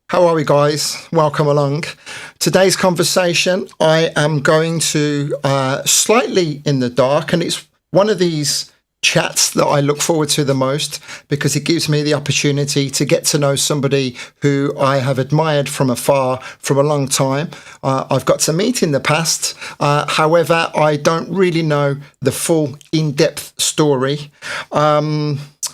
How are we, guys? Welcome along. Today's conversation, I am going to slightly in the dark, and it's one of these chats that I look forward to the most because it gives me the opportunity to get to know somebody who I have admired from afar from a long time. I've got to meet in the past. However, I don't really know the full in-depth story.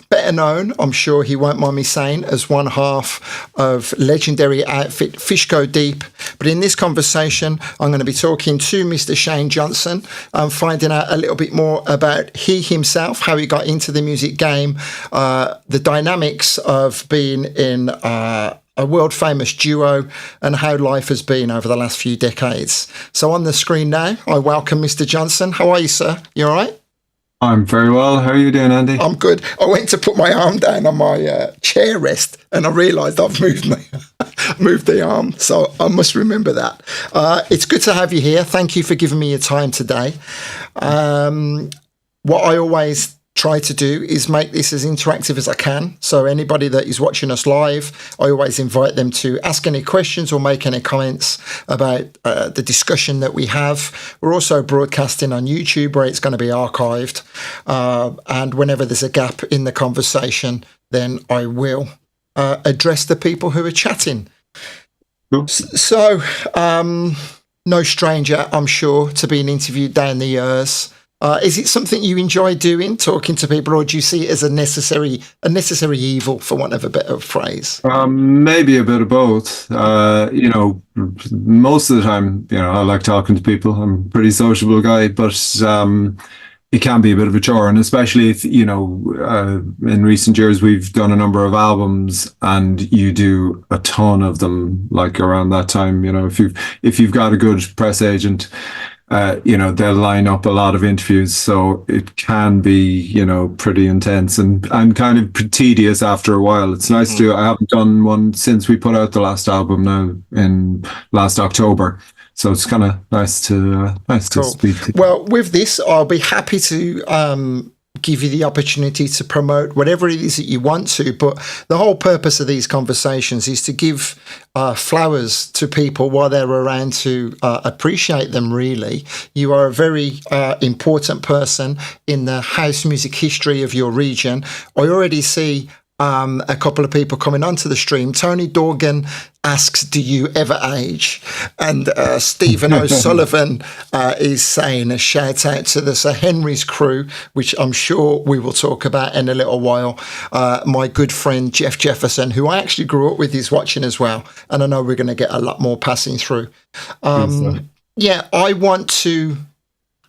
Better known, I'm sure he won't mind me saying, as one half of legendary outfit Fish Go Deep. But in this conversation, I'm going to be talking to Mr. Shane Johnson and finding out a little bit more about he himself, how he got into the music game, the dynamics of being in a world famous duo, and how life has been over the last few decades. So on the screen now, I welcome Mr. Johnson. How are you, sir? You all right? I'm very well. How are you doing, Andy? I'm good. I went to put my arm down on my chair rest and I realised I've moved the arm. So I must remember that. It's good to have you here. Thank you for giving me your time today. What I always try to do is make this as interactive as I can. So anybody that is watching us live, I always invite them to ask any questions or make any comments about the discussion that we have. We're also broadcasting on YouTube where it's going to be archived. And whenever there's a gap in the conversation, then I will address the people who are chatting. Cool. So, no stranger, I'm sure, to being interviewed down the years. Is it something you enjoy doing, talking to people, or do you see it as a necessary evil, for want of a better phrase? Maybe a bit of both. Most of the time, I like talking to people. I'm a pretty sociable guy, but it can be a bit of a chore, and especially if in recent years we've done a number of albums, and you do a ton of them. Like around that time, if you've got a good press agent. They'll line up a lot of interviews, so it can be, pretty intense and kind of tedious after a while. It's nice to. I haven't done one since we put out the last album now in last October, so it's kind of nice to speak to. Well, with this, I'll be happy to give you the opportunity to promote whatever it is that you want to, but the whole purpose of these conversations is to give flowers to people while they're around to appreciate them. Really, you are a very important person in the house music history of your region. I already see a couple of people coming onto the stream. Tony Dorgan asks, do you ever age? And Stephen O'Sullivan is saying a shout out to the Sir Henry's crew, which I'm sure we will talk about in a little while. My good friend Jeff Jefferson, who I actually grew up with, is watching as well. And I know we're going to get a lot more passing through. Yeah, I want to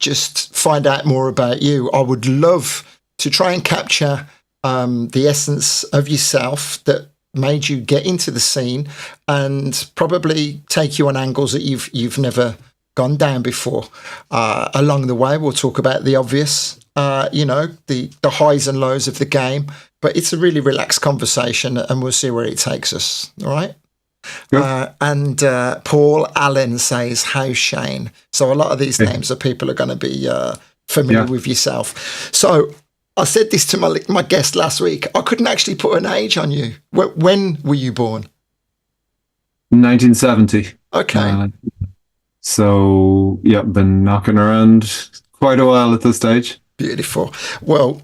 just find out more about you. I would love to try and capture the essence of yourself that made you get into the scene, and probably take you on angles that you've never gone down before. Along the way, we'll talk about the obvious, the highs and lows of the game, but it's a really relaxed conversation, and we'll see where it takes us. All right. Yep. And Paul Allen says, how's Shane? So a lot of these names are people are going to be familiar with yourself. So I said this to my guest last week. I couldn't actually put an age on you. When were you born? 1970. Okay. Been knocking around quite a while at this stage. Beautiful. Well,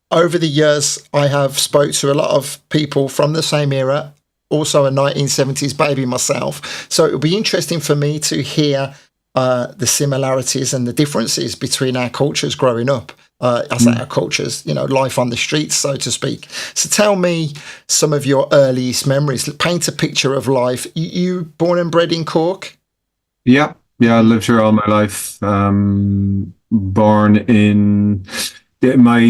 over the years, I have spoke to a lot of people from the same era, also a 1970s baby myself. So it would be interesting for me to hear the similarities and the differences between our cultures growing up. I say our cultures, life on the streets, so to speak. So tell me some of your earliest memories. Paint a picture of life. You born and bred in Cork? Yeah, I lived here all my life. My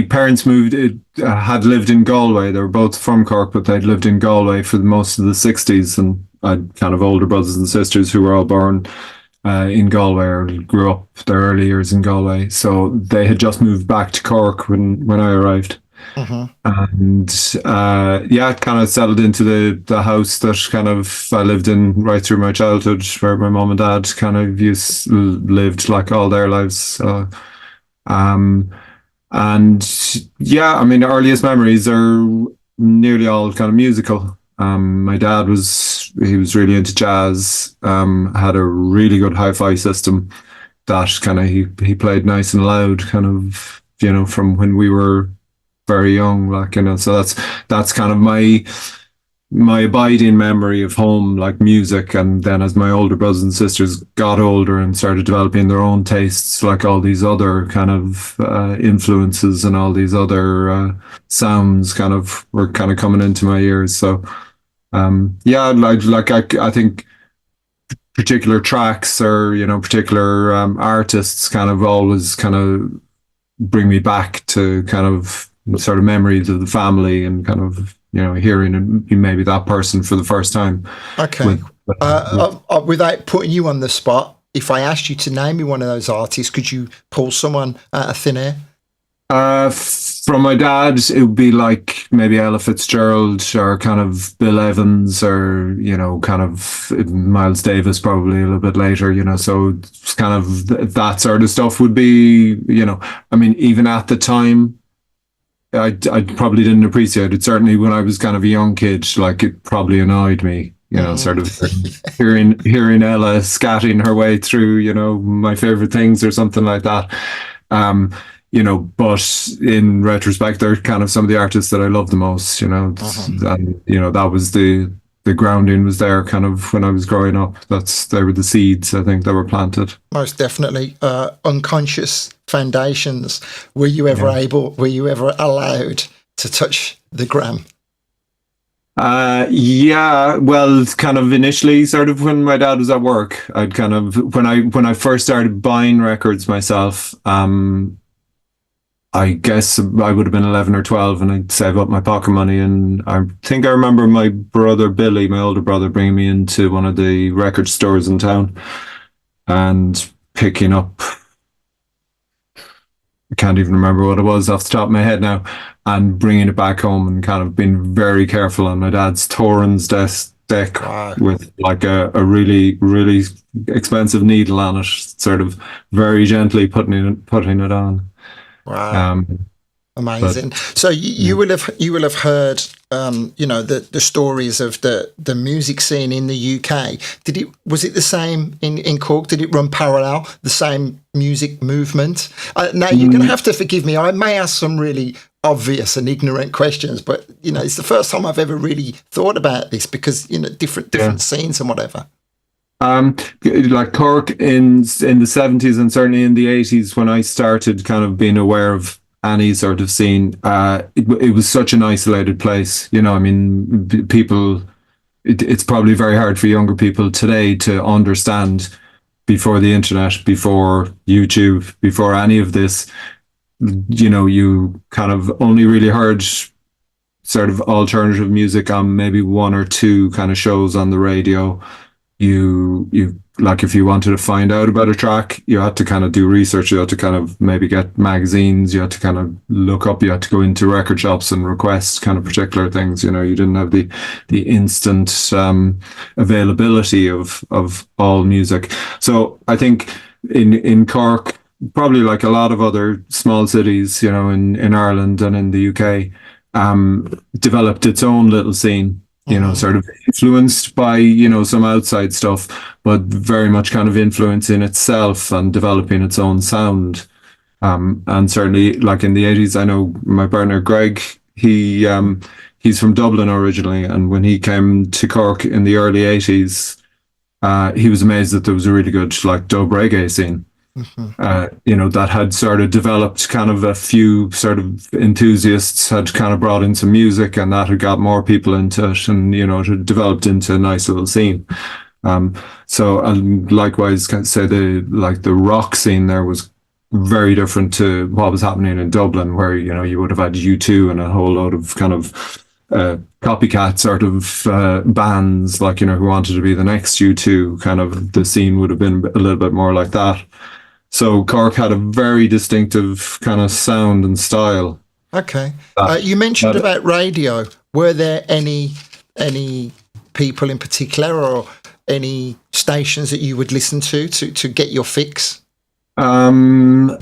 parents had lived in Galway. They were both from Cork, but they'd lived in Galway for most of the 60s, and I had kind of older brothers and sisters who were all born in Galway or grew up their early years in Galway. So they had just moved back to Cork when I arrived. And kind of settled into the house that kind of I lived in right through my childhood, where my mom and dad kind of lived like all their lives. The earliest memories are nearly all kind of musical. My dad he was really into jazz, had a really good hi-fi system that kind of he played nice and loud, kind of, from when we were very young, like, so that's kind of my abiding memory of home, like music. And then as my older brothers and sisters got older and started developing their own tastes, like all these other kind of influences and all these other sounds kind of were kind of coming into my ears. So yeah, I think particular tracks or particular artists kind of always kind of bring me back to kind of sort of memories of the family and kind of hearing maybe that person for the first time. Okay. Without putting you on the spot, if I asked you to name me one of those artists, could you pull someone out of thin air? From my dad, it would be like maybe Ella Fitzgerald or kind of Bill Evans or, kind of Miles Davis probably a little bit later, so it's kind of that sort of stuff would be, I mean, even at the time, I probably didn't appreciate it. Certainly when I was kind of a young kid, like it probably annoyed me, sort of hearing Ella scatting her way through, my favorite things or something like that. But in retrospect, they're kind of some of the artists that I love the most, and, that was the grounding was there kind of when I was growing up. They were the seeds, I think, that were planted. Most definitely. Unconscious foundations. Were you ever allowed to touch the gram? Yeah, well, kind of initially, sort of when my dad was at work, I'd kind of, when I first started buying records myself, I guess I would have been 11 or 12 and I'd save up my pocket money. And I think I remember my brother Billy, my older brother, bringing me into one of the record stores in town and picking up, I can't even remember what it was off the top of my head now, and bringing it back home and kind of being very careful on my dad's Torrens deck with like a really, really expensive needle on it, sort of very gently putting it on. Wow. Amazing. So you will have heard, the stories of the music scene in the UK. Was it the same in Cork? Did it run parallel, the same music movement? Now you're going to have to forgive me. I may ask some really obvious and ignorant questions, but it's the first time I've ever really thought about this because different scenes and whatever. Like Cork in the 70s and certainly in the 80s, when I started kind of being aware of any sort of scene, it was such an isolated place. I mean, people, it's probably very hard for younger people today to understand before the internet, before YouTube, before any of this, you kind of only really heard sort of alternative music on maybe one or two kind of shows on the radio. You like, if you wanted to find out about a track, you had to kind of do research. You had to kind of maybe get magazines. You had to kind of look up. You had to go into record shops and request kind of particular things. You didn't have the instant availability of all music. So I think in Cork, probably like a lot of other small cities, in Ireland and in the UK, developed its own little scene. Sort of influenced by, some outside stuff, but very much kind of influencing itself and developing its own sound. And certainly like in the 80s, I know my partner Greg, he's from Dublin originally. And when he came to Cork in the early 80s, he was amazed that there was a really good like dub reggae scene. That had sort of developed, kind of a few sort of enthusiasts had kind of brought in some music, and that had got more people into it, and it had developed into a nice little scene. So, and likewise, can say the rock scene there was very different to what was happening in Dublin, where you would have had U2 and a whole load of kind of copycat sort of bands, like who wanted to be the next U2. Kind of the scene would have been a little bit more like that. So Cork had a very distinctive kind of sound and style. Okay. You mentioned about radio. Were there any people in particular or any stations that you would listen to get your fix? Little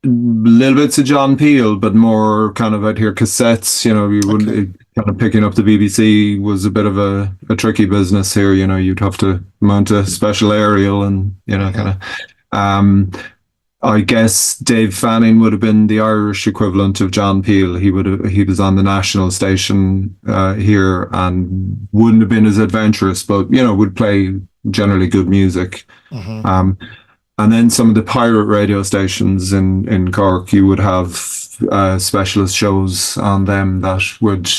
bits of John Peel, but more kind of, I'd hear cassettes, you wouldn't, kind of picking up the BBC was a bit of a tricky business here. You'd have to mount a special aerial and, kind of. I guess Dave Fanning would have been the Irish equivalent of John Peel. He was on the national station here and wouldn't have been as adventurous, but would play generally good music. And then some of the pirate radio stations in Cork, you would have specialist shows on them that would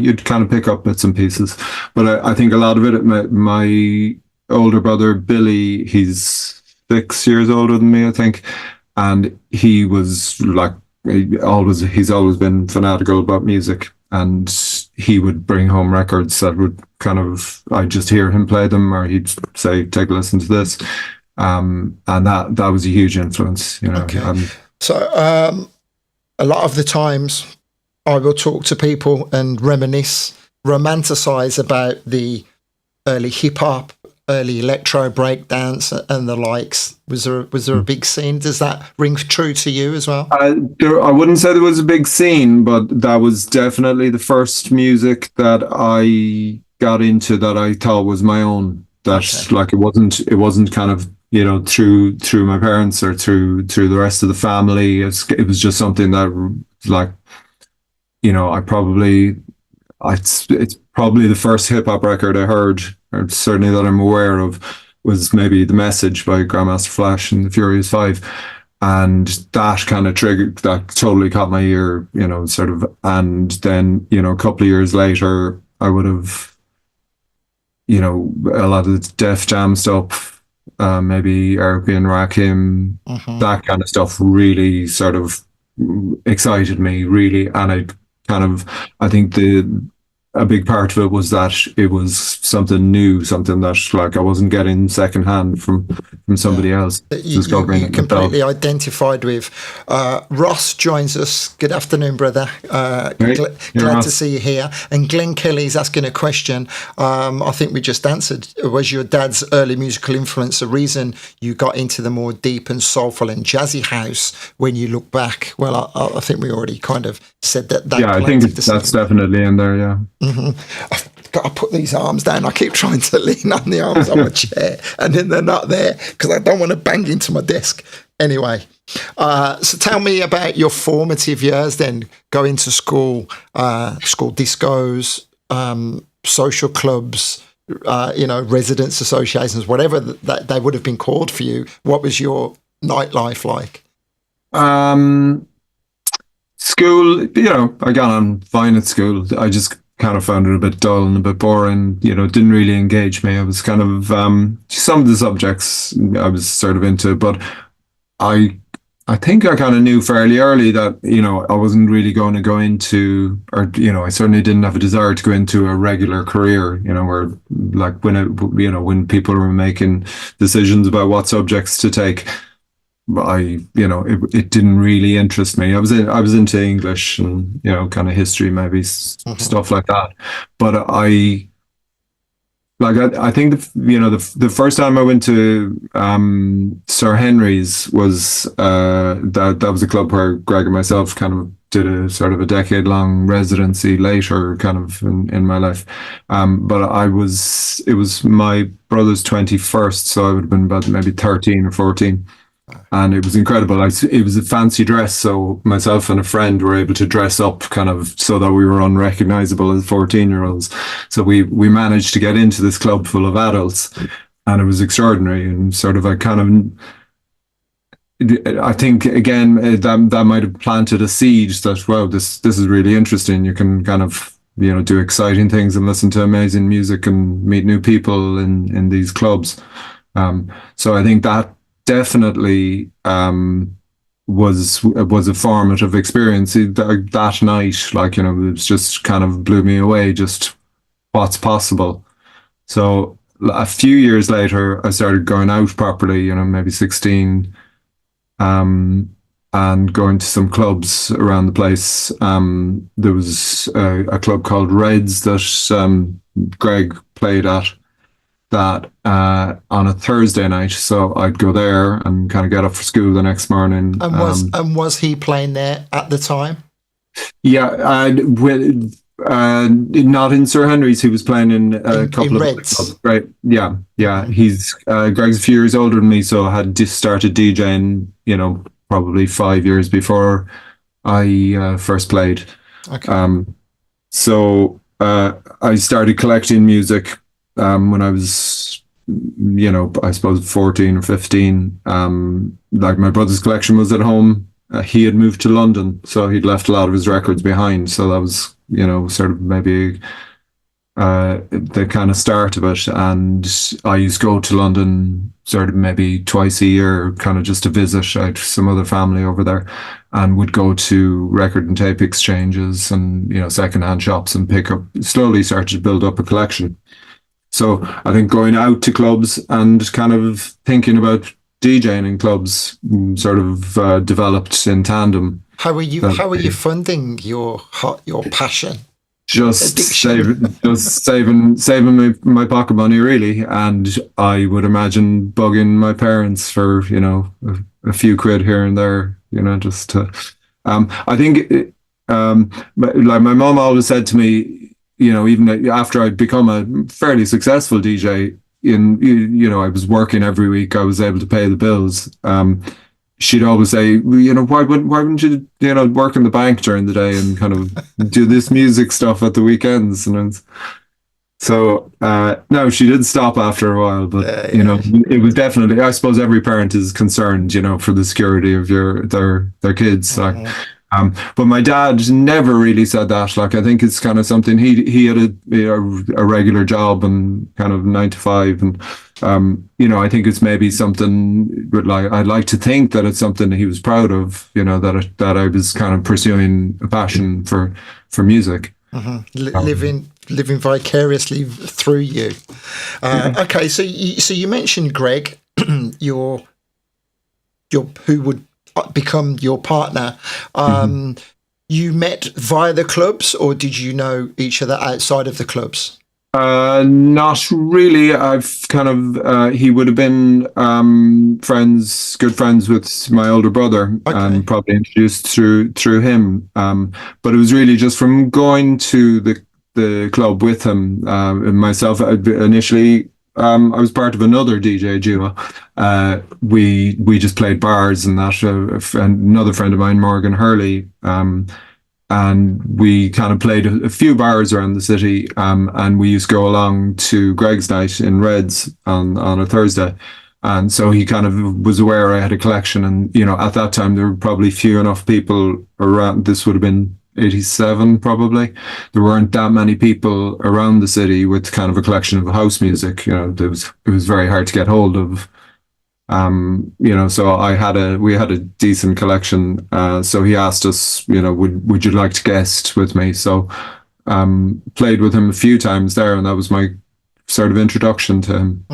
you'd kind of pick up bits and pieces. But I think a lot of it, my older brother Billy, he's 6 years older than me, I think, and he was like he's always been fanatical about music, and he would bring home records that would I'd just hear him play them, or he'd say, "Take a listen to this." And that was a huge influence, Okay. So a lot of the times I will talk to people and reminisce, romanticize about the early hip hop, early electro breakdance and the likes. Was there a big scene? Does that ring true to you as well? I wouldn't say there was a big scene, but that was definitely the first music that I got into that I thought was my own. That like it wasn't kind of through my parents or through the rest of the family. It was just something that it's probably the first hip hop record I heard, or certainly that I'm aware of, was maybe The Message by Grandmaster Flash and the Furious Five. And that kind of that totally caught my ear, and then, a couple of years later, I would have, a lot of the Def Jam stuff, maybe European Rakim, that kind of stuff really sort of excited me, really. And I think a big part of it was that it was something new, something that I wasn't getting secondhand from somebody else discovering. You completely identified with. Ross joins us. Good afternoon, brother. Glad to see you here. And Glenn Kelly's asking a question. I think we just answered. Was your dad's early musical influence the reason you got into the more deep and soulful and jazzy house when you look back? Well, I think we already kind of said that. Yeah, I think that's definitely in there, yeah. I've got to put these arms down. I keep trying to lean on the arms of my chair, and then they're not there because I don't want to bang into my desk. Anyway, so tell me about your formative years then, going to school discos, social clubs, residence associations, whatever that they would have been called for you. What was your nightlife like? School, I got on fine at school. I just kind of found it a bit dull and a bit boring. Didn't really engage me. I was kind of some of the subjects I was sort of into, but I think I kind of knew fairly early that I wasn't really going to go into, or I certainly didn't have a desire to go into a regular career. Where like when people were making decisions about what subjects to take, it didn't really interest me. I was into English and kind of history, maybe stuff like that. But I think the first time I went to Sir Henry's was that was a club where Greg and myself kind of did a sort of a decade-long residency later, kind of in my life. But it was my brother's 21st, so I would have been about maybe 13 or 14. And it was incredible. It was a fancy dress, so myself and a friend were able to dress up kind of so that we were unrecognizable as 14-year-olds. So we managed to get into this club full of adults, and it was extraordinary. And sort of I think again that might have planted a seed that, wow, this is really interesting. You can kind of do exciting things and listen to amazing music and meet new people in these clubs. So I think that definitely was a formative experience. That night, it was just kind of blew me away, just what's possible. So a few years later, I started going out properly, maybe 16, and going to some clubs around the place. There was a club called Reds that Greg played at, that on a Thursday night, so I'd go there and kind of get up for school the next morning. And was he playing there at the time? Yeah, Not in Sir Henry's. He was playing in a couple of Reds. clubs. Right? Yeah, yeah. He's Greg's a few years older than me, so I had just started DJing. Probably 5 years before I first played. Okay. So I started collecting music when I was, I suppose 14 or 15. Like my brother's collection was at home. He had moved to London, so he'd left a lot of his records behind. So that was, sort of maybe the kind of start of it. And I used to go to London sort of maybe twice a year, kind of just to visit. I had some other family over there, and would go to record and tape exchanges and, secondhand shops and pick up, slowly started to build up a collection. So I think going out to clubs and kind of thinking about DJing in clubs sort of developed in tandem. How are you funding your passion? Just saving my pocket money, really, and I would imagine bugging my parents for a few quid here and there, just to. I think, like my mom always said to me, even after I'd become a fairly successful DJ, I was working every week, I was able to pay the bills. She'd always say, why wouldn't you, work in the bank during the day and kind of do this music stuff at the weekends? And so, no, she did stop after a while, but it was definitely, I suppose every parent is concerned, for the security of their kids. Like, but my dad never really said that. Like, I think it's kind of something he had a regular job and kind of 9 to 5, and I think it's maybe something. But like, I'd like to think that it's something that he was proud of. That I was kind of pursuing a passion for music. Living vicariously through you. Okay, so you mentioned Greg, your who would become your partner. You met via the clubs, or did you know each other outside of the clubs? Not really. I've kind of he would have been good friends with my older brother, and probably introduced through him. But it was really just from going to the club with him. And myself, initially, I was part of another DJ duo. We just played bars and that. Another friend of mine, Morgan Hurley, and we kind of played a few bars around the city. And we used to go along to Greg's night in Reds on a Thursday. And so he kind of was aware I had a collection. And, at that time, there were probably few enough people around. This would have been 87 probably. There weren't that many people around the city with kind of a collection of house music. It was very hard to get hold of. So we had a decent collection. So he asked us, would you like to guest with me? So played with him a few times there, and that was my sort of introduction to him.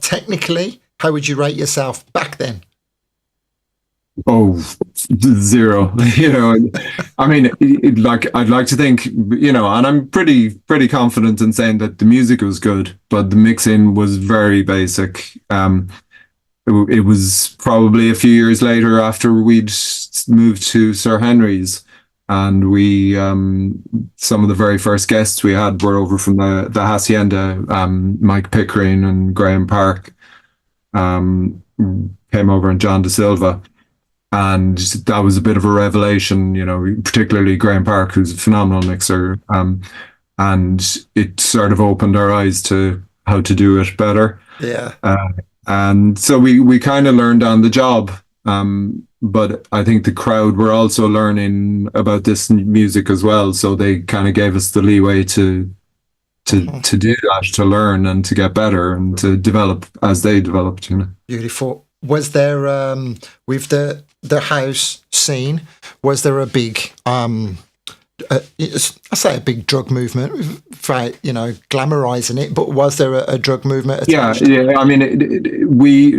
Technically, how would you rate yourself back then? Oh, 0. I mean, I'd like to think, and I'm pretty confident in saying that the music was good, but the mixing was very basic. It was probably a few years later after we'd moved to Sir Henry's, and we some of the very first guests we had were over from the Hacienda. Mike Pickering and Graham Park came over, and John De Silva. And that was a bit of a revelation, particularly Graham Park, who's a phenomenal mixer. And it sort of opened our eyes to how to do it better. Yeah. And so we kind of learned on the job. But I think the crowd were also learning about this music as well. So they kind of gave us the leeway to do that, to learn and to get better and to develop as they developed. Beautiful. Was there with the house scene, was there a big I say a big drug movement, glamorizing it, but was there a drug movement attached? Yeah. I mean, we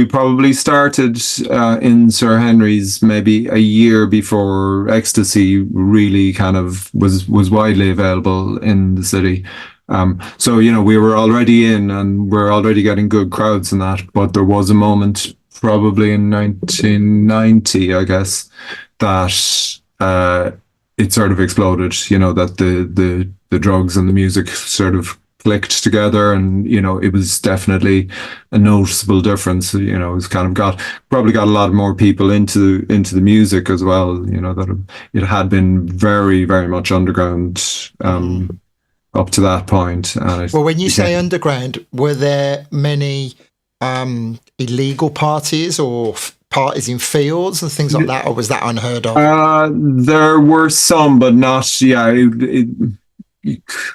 probably started in Sir Henry's maybe a year before ecstasy really kind of was widely available in the city. So we were already in, and we're already getting good crowds in that. But there was a moment, probably in 1990, I guess, that it sort of exploded, that the drugs and the music sort of clicked together, and it was definitely a noticeable difference. It's kind of probably got a lot more people into the music as well. That it had been very, very much underground up to that point. And well, when you say underground, were there many illegal parties or parties in fields and things like that, or was that unheard of? There were some, but not. Yeah,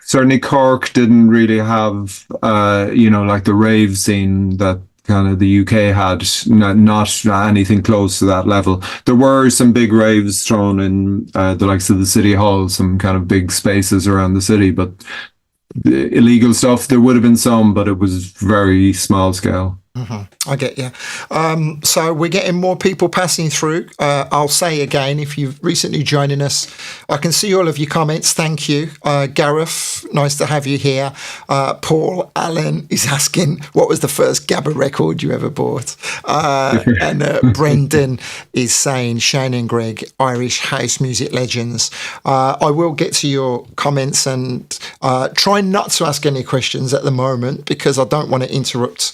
certainly Cork didn't really have, like the rave scene that kind of the UK had. Not anything close to that level. There were some big raves thrown in the likes of the City Hall, some kind of big spaces around the city, but the illegal stuff, there would have been some, but it was very small scale. I get you. So we're getting more people passing through. I'll say again, if you've recently joining us, I can see all of your comments. Thank you. Gareth, nice to have you here. Paul Allen is asking, what was the first Gabba record you ever bought? And Brendan is saying, Shane and Greg, Irish house music legends. I will get to your comments and try not to ask any questions at the moment because I don't want to interrupt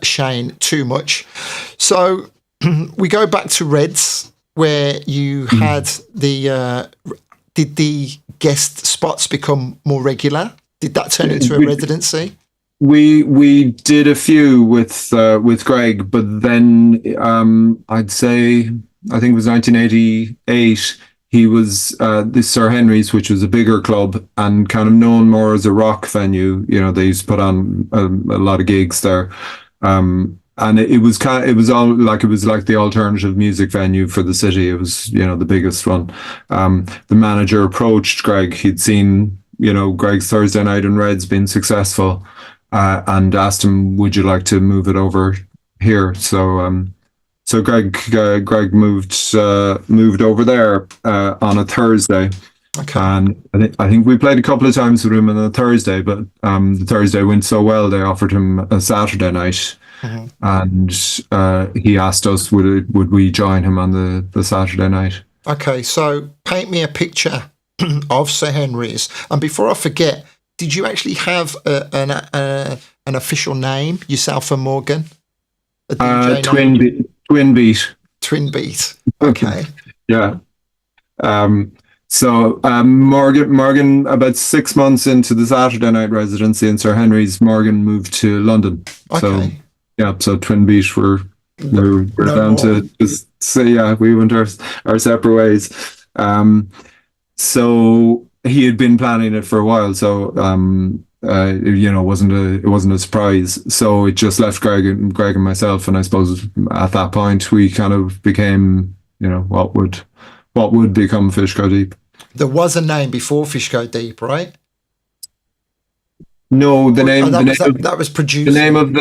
Shane too much. So we go back to Reds, where you had did the guest spots become more regular? Did that turn into a residency? We did a few with Greg, but then I'd say, I think it was 1988. He was this Sir Henry's, which was a bigger club and kind of known more as a rock venue. They used to put on a lot of gigs there. And it was like the alternative music venue for the city. It was, the biggest one. The manager approached Greg. He'd seen, Greg's Thursday night in Reds being successful, and asked him, would you like to move it over here? So Greg moved over there, on a Thursday. Okay. And I think we played a couple of times with him on a Thursday, but the Thursday went so well, they offered him a Saturday night. And he asked us, would we join him on the Saturday night? Okay, so paint me a picture of Sir Henry's. And before I forget, did you actually have an official name, yourself and Morgan? Twin Beat. Twin Beat. Okay. Yeah. So Morgan, about 6 months into the Saturday night residency in Sir Henry's, Morgan moved to London. Okay. So Twin Beat we're no down more. to just say, we went our separate ways. So he had been planning it for a while. So it wasn't a surprise. So it just left Greg and myself, and I suppose at that point we kind of became, what would become Fish Go Deep. There was a name before Fish Go Deep, right? No, that was produced. The name of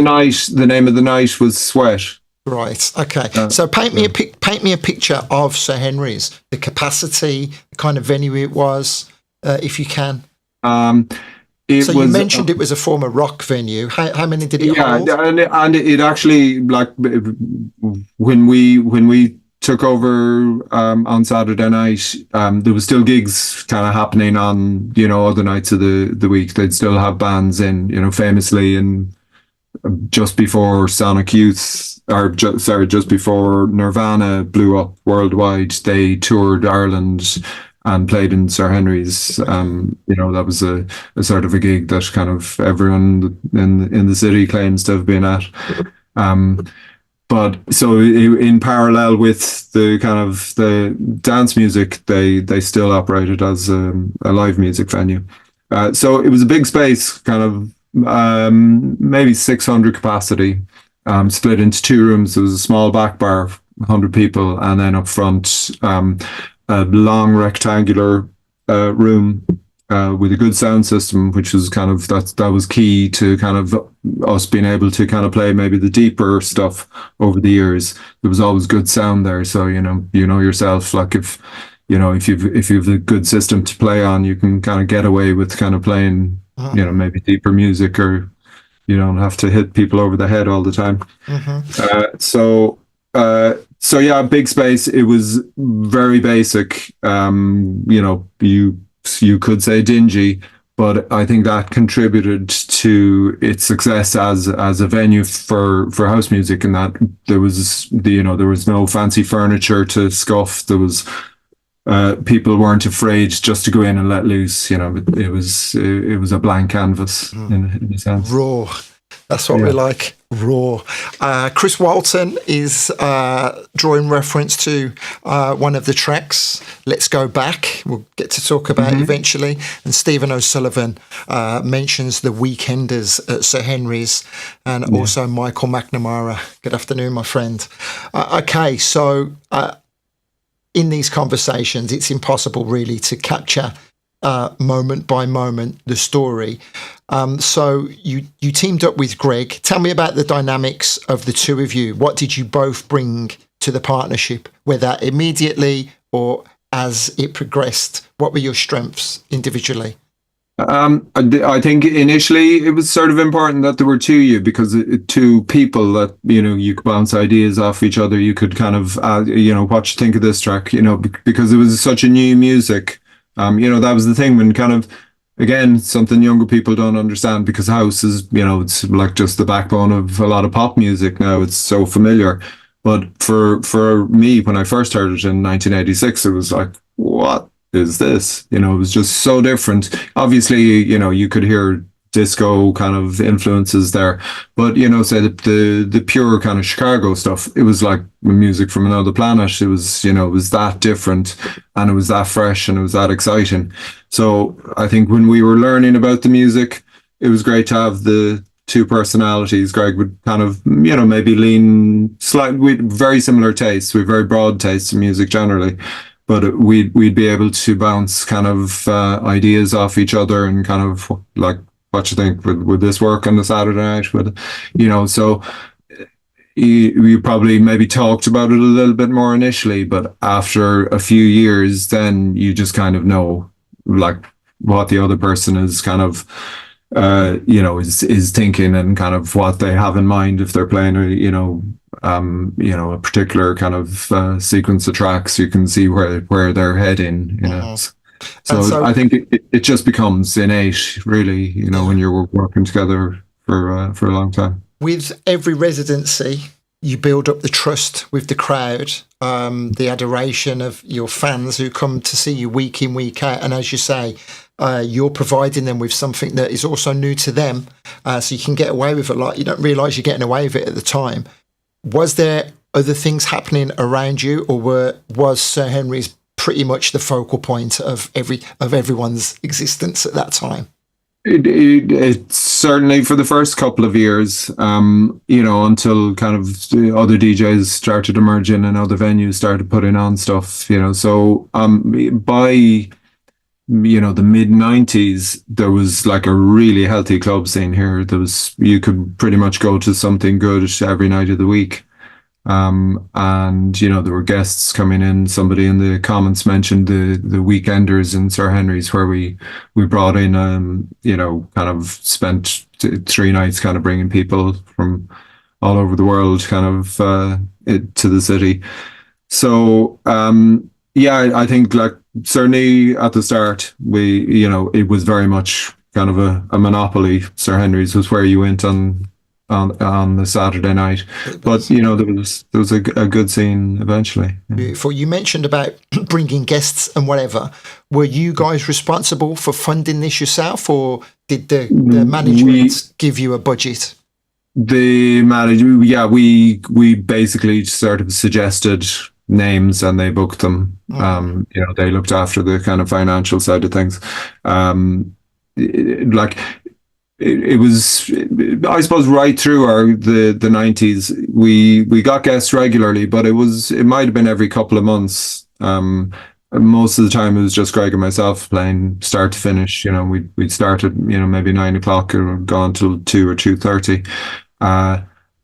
the night was Sweat. Right. Okay. So paint me a picture of Sir Henry's, the capacity, the kind of venue it was, if you can. You mentioned it was a former rock venue. How many did it hold? Yeah, and it actually, like, when we took over on Saturday night, there was still gigs kind of happening on other nights of the week. They'd still have bands in, famously, and just before Sonic Youth, just before Nirvana blew up worldwide, they toured Ireland and played in Sir Henry's. That was a sort of a gig that kind of everyone in the city claims to have been at. But so in parallel with the kind of the dance music, they still operated as a live music venue. So it was a big space, kind of maybe 600 capacity, split into two rooms. There was a small back bar, 100 people, and then up front, a long rectangular room with a good sound system, which was kind of that was key to kind of us being able to kind of play maybe the deeper stuff over the years. There was always good sound there, so you know yourself, like if you've a good system to play on, you can kind of get away with kind of playing maybe deeper music, or you don't have to hit people over the head all the time. So yeah, big space. It was very basic. You could say dingy, but I think that contributed to its success as a venue for house music, and that there was no fancy furniture to scuff. There was people weren't afraid just to go in and let loose. It was a blank canvas in a sense. Raw. That's what we like. Raw. Chris Walton is drawing reference to one of the tracks, Let's Go Back. We'll get to talk about it eventually. And Stephen O'Sullivan mentions the Weekenders at Sir Henry's, and also Michael McNamara. Good afternoon, my friend. Okay, so in these conversations, it's impossible really to capture moment by moment the story. So you teamed up with Greg. Tell me about the dynamics of the two of you. What did you both bring to the partnership, whether immediately or as it progressed? What were your strengths individually? I think initially it was sort of important that there were two of you, because two people that, you could bounce ideas off each other. You could kind of, what you think of this track, because it was such a new music. That was the thing, when kind of, again, something younger people don't understand, because house is, it's like just the backbone of a lot of pop music now. It's so familiar. But for me, when I first heard it in 1986, it was like, what is this? It was just so different. Obviously, you could hear disco kind of influences there, but say the pure kind of Chicago stuff, it was like music from another planet. It was it was that different, and it was that fresh, and it was that exciting. So I think when we were learning about the music, it was great to have the two personalities. Greg would kind of maybe lean slightly, with very similar tastes, with very broad tastes in music generally, but we'd be able to bounce kind of ideas off each other, and kind of like, what you think, would this work on the Saturday night? So you probably maybe talked about it a little bit more initially, but after a few years, then you just kind of know, like, what the other person is kind of, is thinking, and kind of what they have in mind if they're playing a particular kind of sequence of tracks. You can see where they're heading. So I think it just becomes innate, really, when you're working together for a long time. With every residency, you build up the trust with the crowd, the adoration of your fans who come to see you week in, week out. And as you say, you're providing them with something that is also new to them, so you can get away with it. Like, you don't realise you're getting away with it at the time. Was there other things happening around you, or was Sir Henry's pretty much the focal point of everyone's existence at that time? It certainly, for the first couple of years, until kind of other DJs started emerging and other venues started putting on stuff, so by the mid-90s, there was like a really healthy club scene here. You could pretty much go to something good every night of the week. And there were guests coming in. Somebody in the comments mentioned the Weekenders in Sir Henry's, where we brought in kind of spent 3 nights kind of bringing people from all over the world kind of to the city. So I think, like, certainly at the start, it was very much kind of a monopoly. Sir Henry's was where you went on the Saturday night, but there was a good scene eventually. Beautiful. You mentioned about bringing guests and whatever. Were you guys responsible for funding this yourself, or did the management give you a budget? The management, we basically sort of suggested names and they booked them. They looked after the kind of financial side of things. It was, I suppose, right through the 90s, we got guests regularly, but it might have been every couple of months. Most of the time it was just Greg and myself playing start to finish. We'd start at maybe 9 o'clock and go on till 2 or 2:30.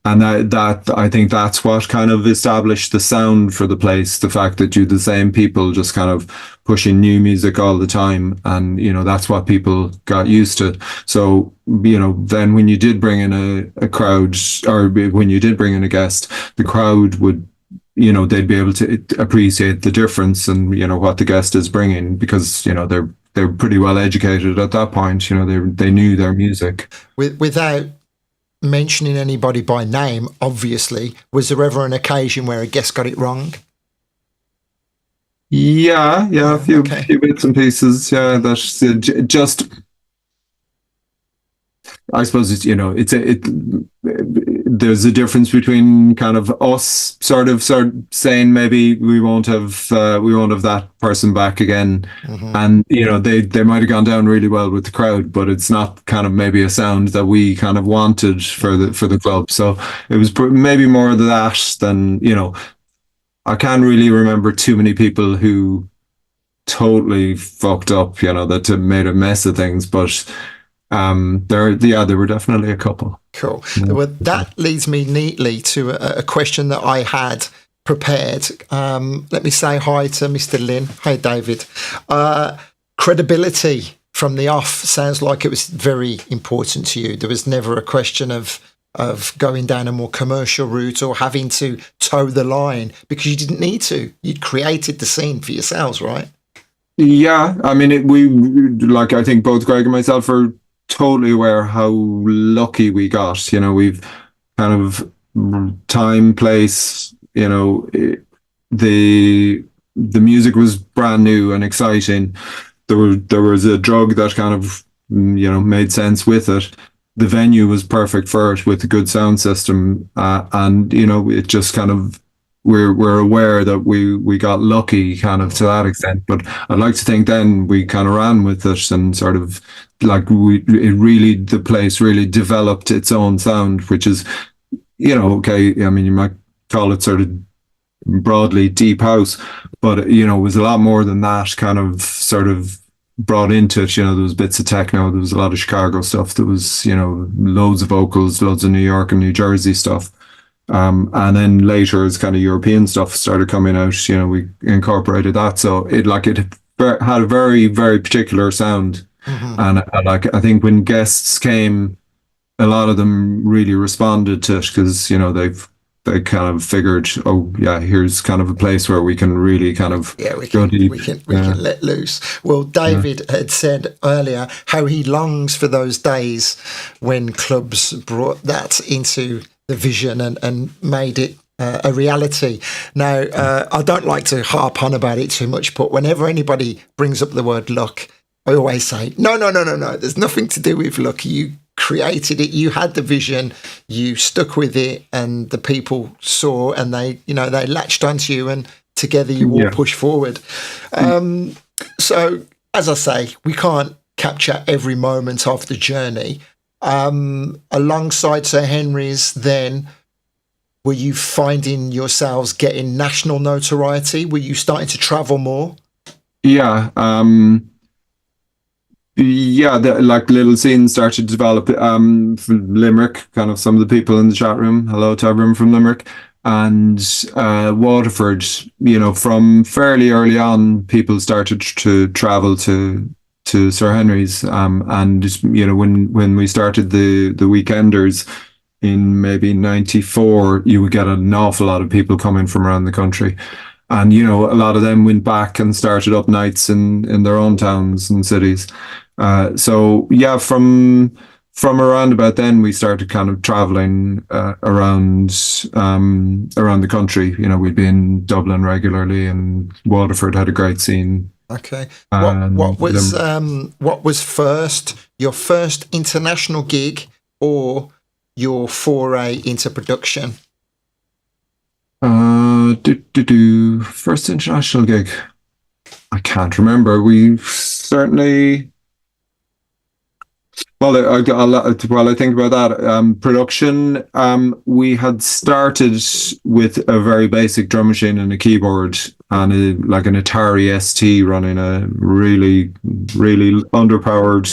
And that I think that's what kind of established the sound for the place. The fact that you the same people just kind of pushing new music all the time, and that's what people got used to. So then when you did bring in a crowd, or when you did bring in a guest, the crowd would they'd be able to appreciate the difference and, what the guest is bringing, because, they're pretty well educated at that point. They knew their music. Without mentioning anybody by name, obviously, was there ever an occasion where a guest got it wrong? Yeah, a few bits and pieces. Yeah, that's just. I suppose there's a difference between kind of us sort of saying maybe we won't have that person back again, and they might have gone down really well with the crowd, but it's not kind of maybe a sound that we kind of wanted for the club. So it was maybe more of that than I can't really remember too many people who totally fucked up, that made a mess of things, but. There were definitely a couple. Cool. Yeah. Well, that leads me neatly to a question that I had prepared. Let me say hi to Mr. Lynn. Hi, David. Credibility from the off sounds like it was very important to you. There was never a question of going down a more commercial route or having to toe the line, because you didn't need to. You'd created the scene for yourselves, right? Yeah. I mean, I think both Greg and myself are totally aware how lucky we got. We've kind of time, place, the music was brand new and exciting. There was a drug that kind of made sense with it. The venue was perfect for it with a good sound system, and it just kind of we're aware that we got lucky kind of to that extent. But I'd like to think then we kind of ran with it and sort of the place really developed its own sound, which is, okay, I mean, you might call it sort of broadly deep house, but, it was a lot more than that kind of sort of brought into it. There was bits of techno, there was a lot of Chicago stuff, there was, loads of vocals, loads of New York and New Jersey stuff. And then later as kind of European stuff started coming out, we incorporated that. So it had a very, very particular sound. And I think when guests came, a lot of them really responded to it, because they kind of figured, oh yeah, here's kind of a place where we can really kind of go deep. We can let loose. Well, David had said earlier how he longs for those days when clubs brought that into the vision and made it a reality. Now, I don't like to harp on about it too much, but whenever anybody brings up the word luck, I always say, no. There's nothing to do with luck. You created it. You had the vision. You stuck with it, and the people saw, and they latched onto you, and together you all push forward. So, as I say, we can't capture every moment of the journey. Alongside Sir Henry's, then, were you finding yourselves getting national notoriety? Were you starting to travel more? Yeah. The little scenes started to develop. From Limerick, kind of some of the people in the chat room. Hello to everyone from Limerick. And Waterford, from fairly early on, people started to travel to Sir Henry's. And when we started the Weekenders in maybe 94, you would get an awful lot of people coming from around the country. And, a lot of them went back and started up nights in their own towns and cities. From around about then, we started kind of traveling around the country. We'd be in Dublin regularly, and Waterford had a great scene. Okay. What was first, your first international gig or your foray into production? First international gig. I can't remember. We certainly. Well, I think about that. Production, we had started with a very basic drum machine and a keyboard and an Atari ST running a really, really underpowered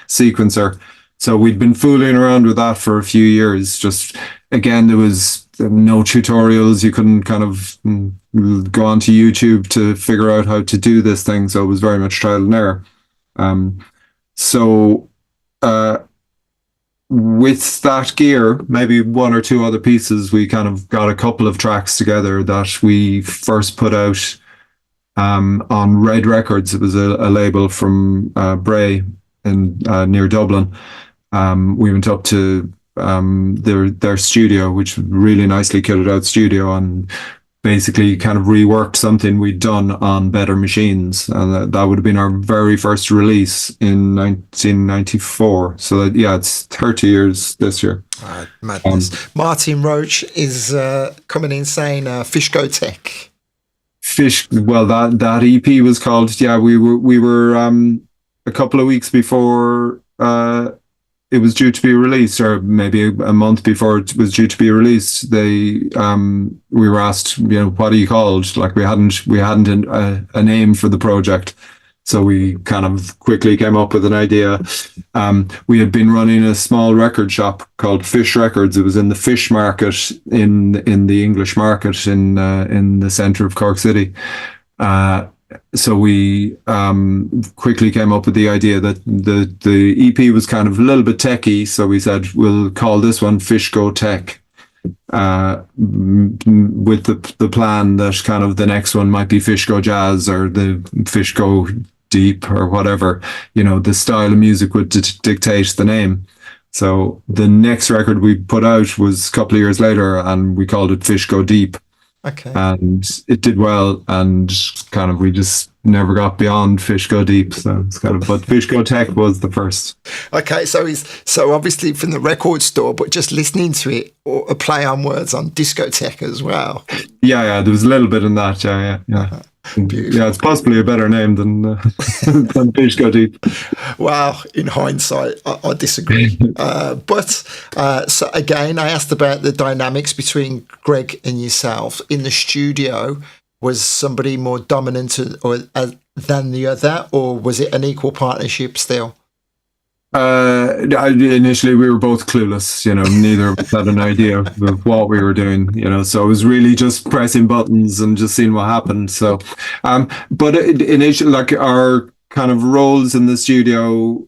sequencer. So we'd been fooling around with that for a few years. Just, again, there was no tutorials. You couldn't kind of go onto YouTube to figure out how to do this thing. So it was very much trial and error. with that gear, maybe one or two other pieces, we kind of got a couple of tracks together that we first put out on Red Records. It was a label from Bray in near Dublin. We went up to their studio, which really nicely kitted out studio, and basically kind of reworked something we'd done on better machines, and that would have been our very first release in 1994. So it's 30 years this year. Madness. Martin Roach is coming in saying Fishko Tech. Well, that EP was called. Yeah, we were a couple of weeks before it was due to be released, or maybe a month before it was due to be released. We were asked, what are you called? Like we hadn't a name for the project, so we kind of quickly came up with an idea. We had been running a small record shop called Fish Records. It was in the fish market in the English market in the centre of Cork City. So we quickly came up with the idea that the EP was kind of a little bit techy, so we said we'll call this one Fish Go Tech, with the plan that kind of the next one might be Fish Go Jazz or the Fish Go Deep or whatever. The style of music would dictate the name. So the next record we put out was a couple of years later, and we called it Fish Go Deep. Okay. And it did well, and kind of we just never got beyond Fish Go Deep. So it's kind of, but Fish Go Tech was the first. Okay, so obviously from the record store, but just listening to it, or a play on words on discotheque as well. Yeah, there was a little bit in that. Yeah. Beautiful. Yeah, it's possibly a better name than Fish Go Deep. Well, in hindsight, I disagree. But so again, I asked about the dynamics between Greg and yourself in the studio. Was somebody more dominant than the other, or was it an equal partnership still? Initially, we were both clueless. Neither of us had an idea of what we were doing. So it was really just pressing buttons and just seeing what happened. So, but initially, like our kind of roles in the studio,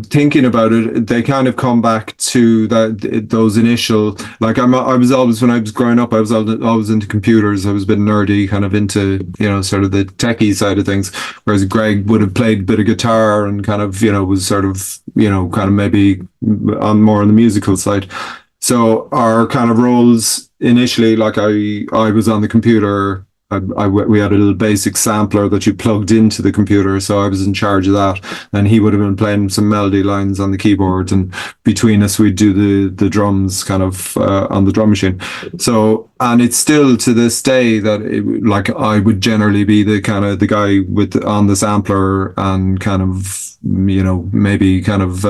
thinking about it, they kind of come back to those initial. Like I was always, when I was growing up, I was always into computers. I was a bit nerdy, kind of into sort of the techie side of things. Whereas Greg would have played a bit of guitar and kind of was sort of kind of maybe more on the musical side. So our kind of roles initially, like I was on the computer. We had a little basic sampler that you plugged into the computer, so I was in charge of that, and he would have been playing some melody lines on the keyboard, and between us we'd do the drums kind of on the drum machine. So, and it's still to this day that like I would generally be the kind of the guy on the sampler and kind of maybe kind of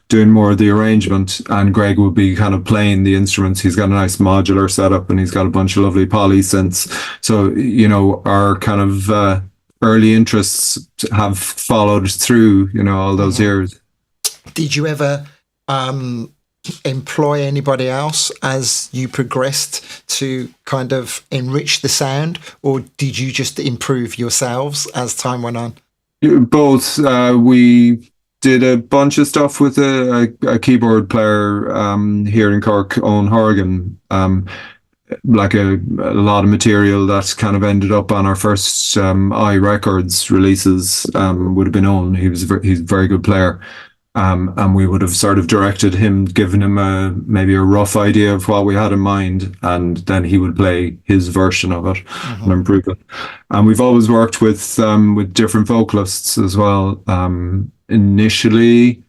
doing more of the arrangement, and Greg would be kind of playing the instruments. He's got a nice modular setup, and he's got a bunch of lovely poly synths. So our kind of early interests have followed through all those years. Did you ever employ anybody else as you progressed to kind of enrich the sound, or did you just improve yourselves as time went on? Both. We did a bunch of stuff with a keyboard player here in Cork, Owen Horgan. Like a lot of material that kind of ended up on our first iRecords releases would have been Owen. He's a very good player. And we would have sort of directed him, given him maybe a rough idea of what we had in mind, and then he would play his version of it and improve it. And we've always worked with different vocalists as well. Initially,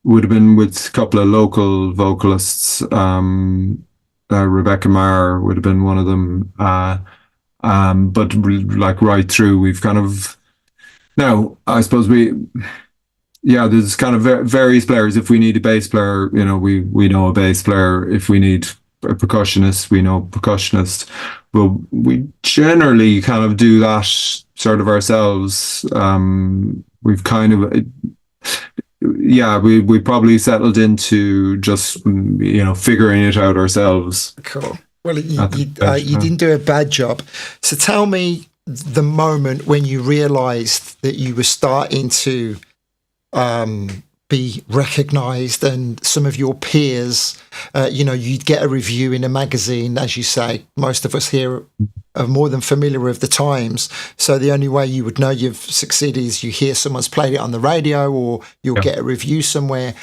would have been with a couple of local vocalists. Rebecca Maher would have been one of them. But like right through, we've kind of now, I suppose there's kind of various players. If we need a bass player, we know a bass player. If we need a percussionist, we know a percussionist. But we generally kind of do that sort of ourselves. We've kind of, we probably settled into just, figuring it out ourselves. Cool. Well, you didn't do a bad job. So tell me the moment when you realised that you were starting to be recognised, and some of your peers, you'd get a review in a magazine. As you say, most of us here are more than familiar with the Times, so the only way you would know you've succeeded is you hear someone's played it on the radio, or you'll get a review somewhere.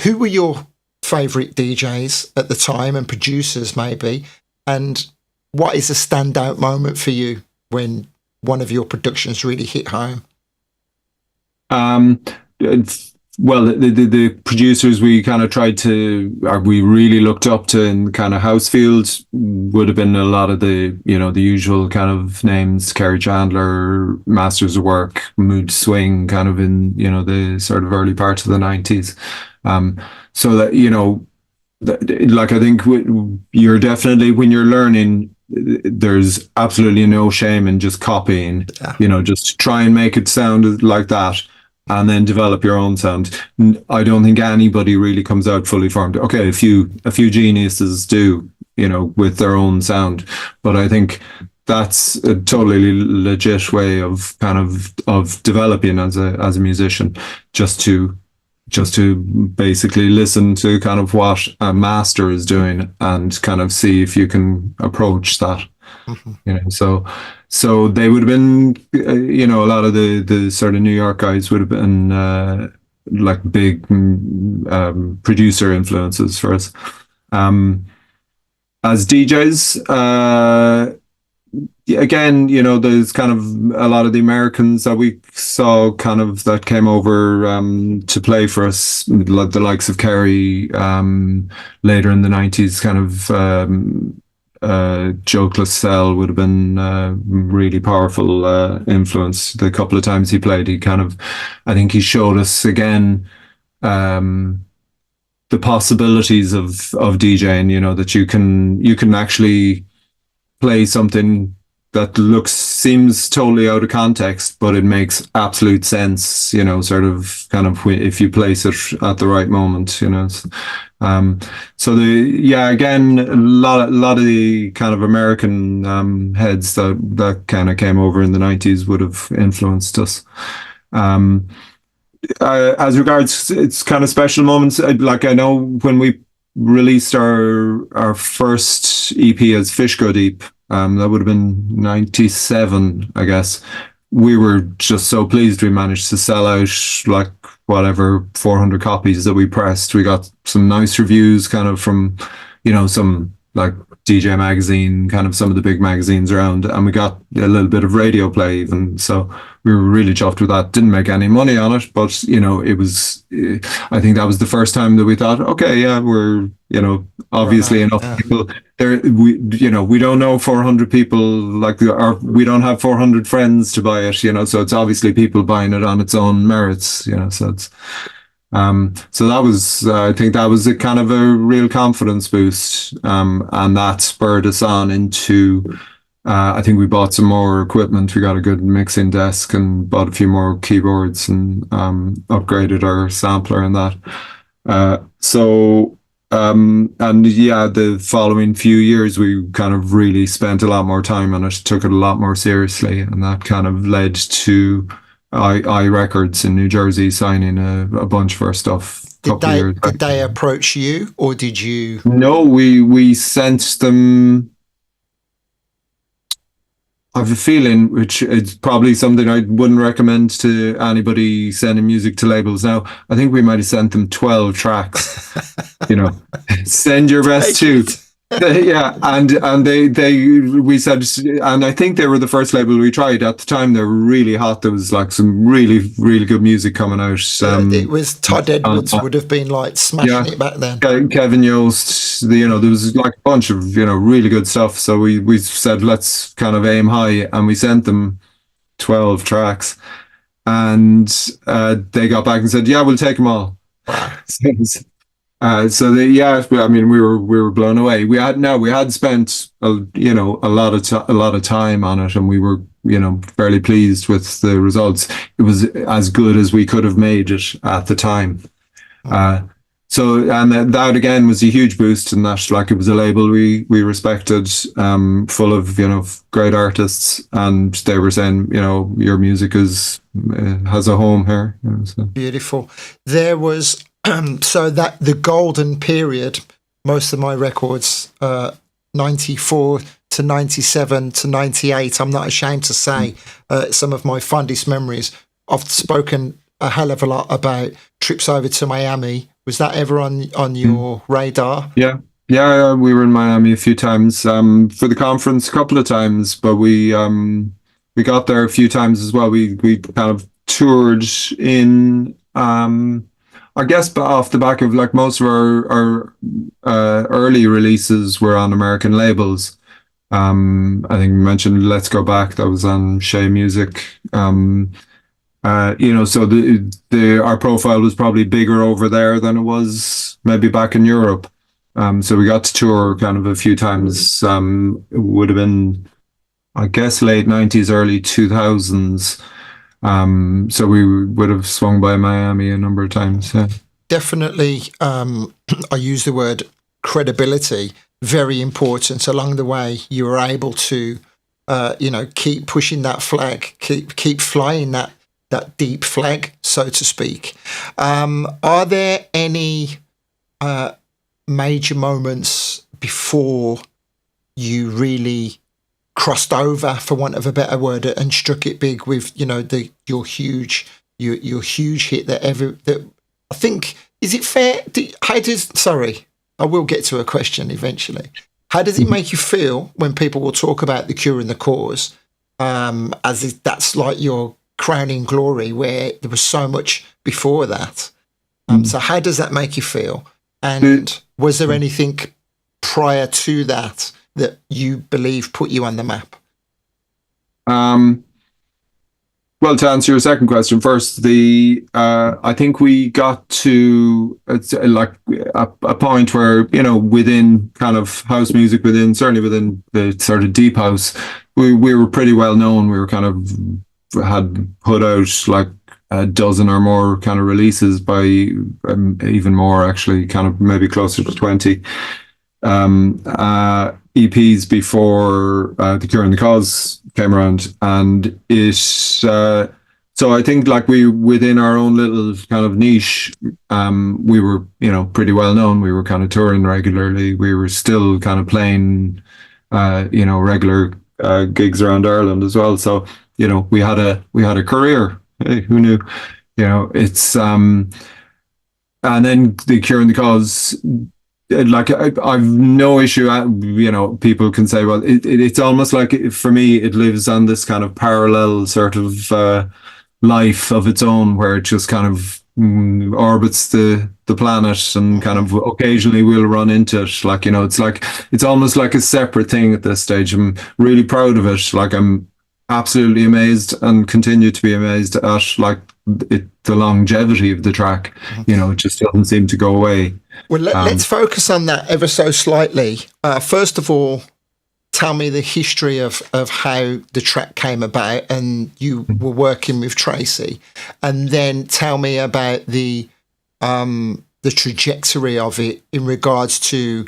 Who were your favourite DJs at the time, and producers maybe, and what is a standout moment for you when one of your productions really hit home? Well, the producers we kind of tried to, or we really looked up to in kind of house fields would have been a lot of the, the usual kind of names: Kerry Chandler, Masters of Work, Mood Swing, kind of in, the sort of early parts of the 90s. So that, like, I think you're definitely, when you're learning, there's absolutely no shame in just copying, just try and make it sound like that, and then develop your own sound. I don't think anybody really comes out fully formed. Okay, a few geniuses do, with their own sound, but I think that's a totally legit way of developing as a musician, just to basically listen to kind of what a master is doing and kind of see if you can approach that. So they would have been, a lot of the sort of New York guys would have been like big producer influences for us. As DJs, again, there's kind of a lot of the Americans that we saw kind of that came over to play for us, the likes of Kerry, later in the 90s, kind of Joe Classell would have been really powerful influence. The couple of times he played, I think he showed us again the possibilities of DJing, that you can actually play something that seems totally out of context, but it makes absolute sense, sort of if you place it at the right moment, so again, a lot of the kind of American heads that kind of came over in the 90s would have influenced us. As regards it's kind of special moments, like, I know when we released our first EP as Fish Go Deep, that would have been 97, I guess. We were just so pleased we managed to sell out like 400 copies that we pressed. We got some nice reviews kind of from, some like DJ Magazine, kind of some of the big magazines around, and we got a little bit of radio play even. So we were really chuffed with that. Didn't make any money on it, but it was, I think that was the first time that we thought, okay, yeah, we're, obviously enough people there. We don't know 400 people, like, or we don't have 400 friends to buy it, so it's obviously people buying it on its own merits, so it's, so that was, I think that was a kind of a real confidence boost, and that spurred us on into, I think we bought some more equipment. We got a good mixing desk and bought a few more keyboards and upgraded our sampler and that. The following few years, we kind of really spent a lot more time on it, took it a lot more seriously, and that kind of led to I Records in New Jersey signing a bunch of our stuff. Did they approach you, or did you? No, we sent them. I have a feeling, which is probably something I wouldn't recommend to anybody sending music to labels now. I think we might have sent them 12 tracks. Send your best too. Yeah, and we said, and I think they were the first label we tried at the time. They were really hot. There was like some really, really good music coming out. It was Todd Edwards would have been like smashing it back then. Kevin Yost, there was like a bunch of really good stuff. So we said, let's kind of aim high, and we sent them 12 tracks, and they got back and said, yeah, we'll take them all. I mean, we were blown away. We had spent a lot of time on it, and we were fairly pleased with the results. It was as good as we could have made it at the time. So, and that again was a huge boost in that, like, it was a label we respected, full of, great artists, and they were saying, your music has a home here. So. Beautiful. There was, so that the golden period, most of my records, 94 to 97 to 98, I'm not ashamed to say, some of my fondest memories. I've spoken a hell of a lot about trips over to Miami. Was that ever on your radar? Yeah. Yeah, we were in Miami a few times for the conference, a couple of times, but we got there a few times as well. We kind of toured in, I guess, off the back of, like, most of our early releases were on American labels. I think we mentioned Let's Go Back, that was on Shea Music. So our profile was probably bigger over there than it was maybe back in Europe. So we got to tour kind of a few times. It would have been, I guess, late 90s, early 2000s. So we would have swung by Miami a number of times. Yeah. Definitely, I use the word credibility, very important. Along the way, you were able to, keep pushing that flag, keep flying that deep flag, so to speak. Are there any major moments before you really crossed over, for want of a better word, and struck it big with your huge hit that I think, is it fair? Sorry, I will get to a question eventually. How does it make you feel when people will talk about The Cure and The Cause, as if that's like your crowning glory, where there was so much before that? So how does that make you feel? And was there anything prior to that you believe put you on the map? Well, to answer your second question first, I think we got to a point where, within kind of house music, certainly within the sort of deep house, we were pretty well known. We were kind of had put out like a dozen or more kind of releases, by even more, actually, kind of maybe closer to 20 EPs before The Cure and The Cause came around. And so I think, like, we, within our own little kind of niche, we were, pretty well known. We were kind of touring regularly. We were still kind of playing, regular gigs around Ireland as well. So, we had a career. Hey, who knew? It's and then The Cure and The Cause, like, I've no issue. People can say, well, it's almost like, for me, it lives on this kind of parallel sort of life of its own, where it just kind of orbits the planet, and kind of occasionally we'll run into it. Like, it's almost like a separate thing at this stage. I'm really proud of it. Like, I'm absolutely amazed, and continue to be amazed at, like, the longevity of the track. It just doesn't seem to go away. Well, let's focus on that ever so slightly. First of all, tell me the history of how the track came about, and you were working with Tracy, and then tell me about the trajectory of it in regards to,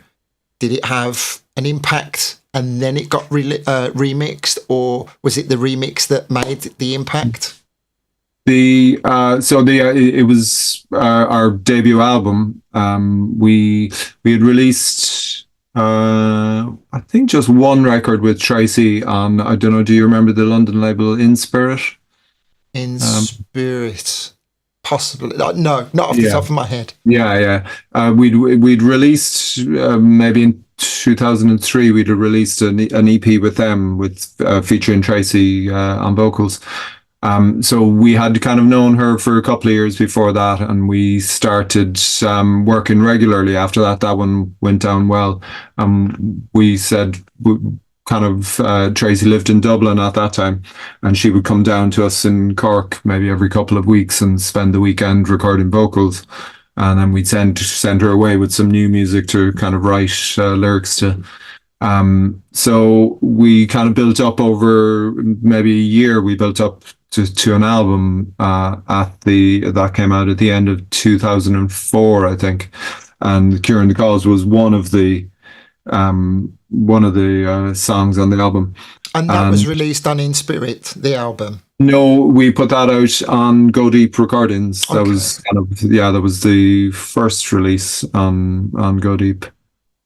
did it have an impact and then it got remixed, or was it the remix that made the impact? It was our debut album. We had released, I think, just one record with Tracy on, I don't know, do you remember the London label In Spirit? In Spirit, possibly. No, not off the top of my head. Yeah. We'd released, maybe in 2003, we'd released an EP with them, with featuring Tracy on vocals. So we had kind of known her for a couple of years before that, and we started working regularly after that. That one went down well. We said, Tracy lived in Dublin at that time, and she would come down to us in Cork maybe every couple of weeks and spend the weekend recording vocals. And then we'd send her away with some new music to kind of write lyrics to. So we kind of built up over maybe a year. We built up to an album that came out at the end of 2004, I think, and "Curing the Cause" was one of the songs on the album. And that was released on In Spirit, the album. No, we put that out on Go Deep Recordings. That was that was the first release on Go Deep.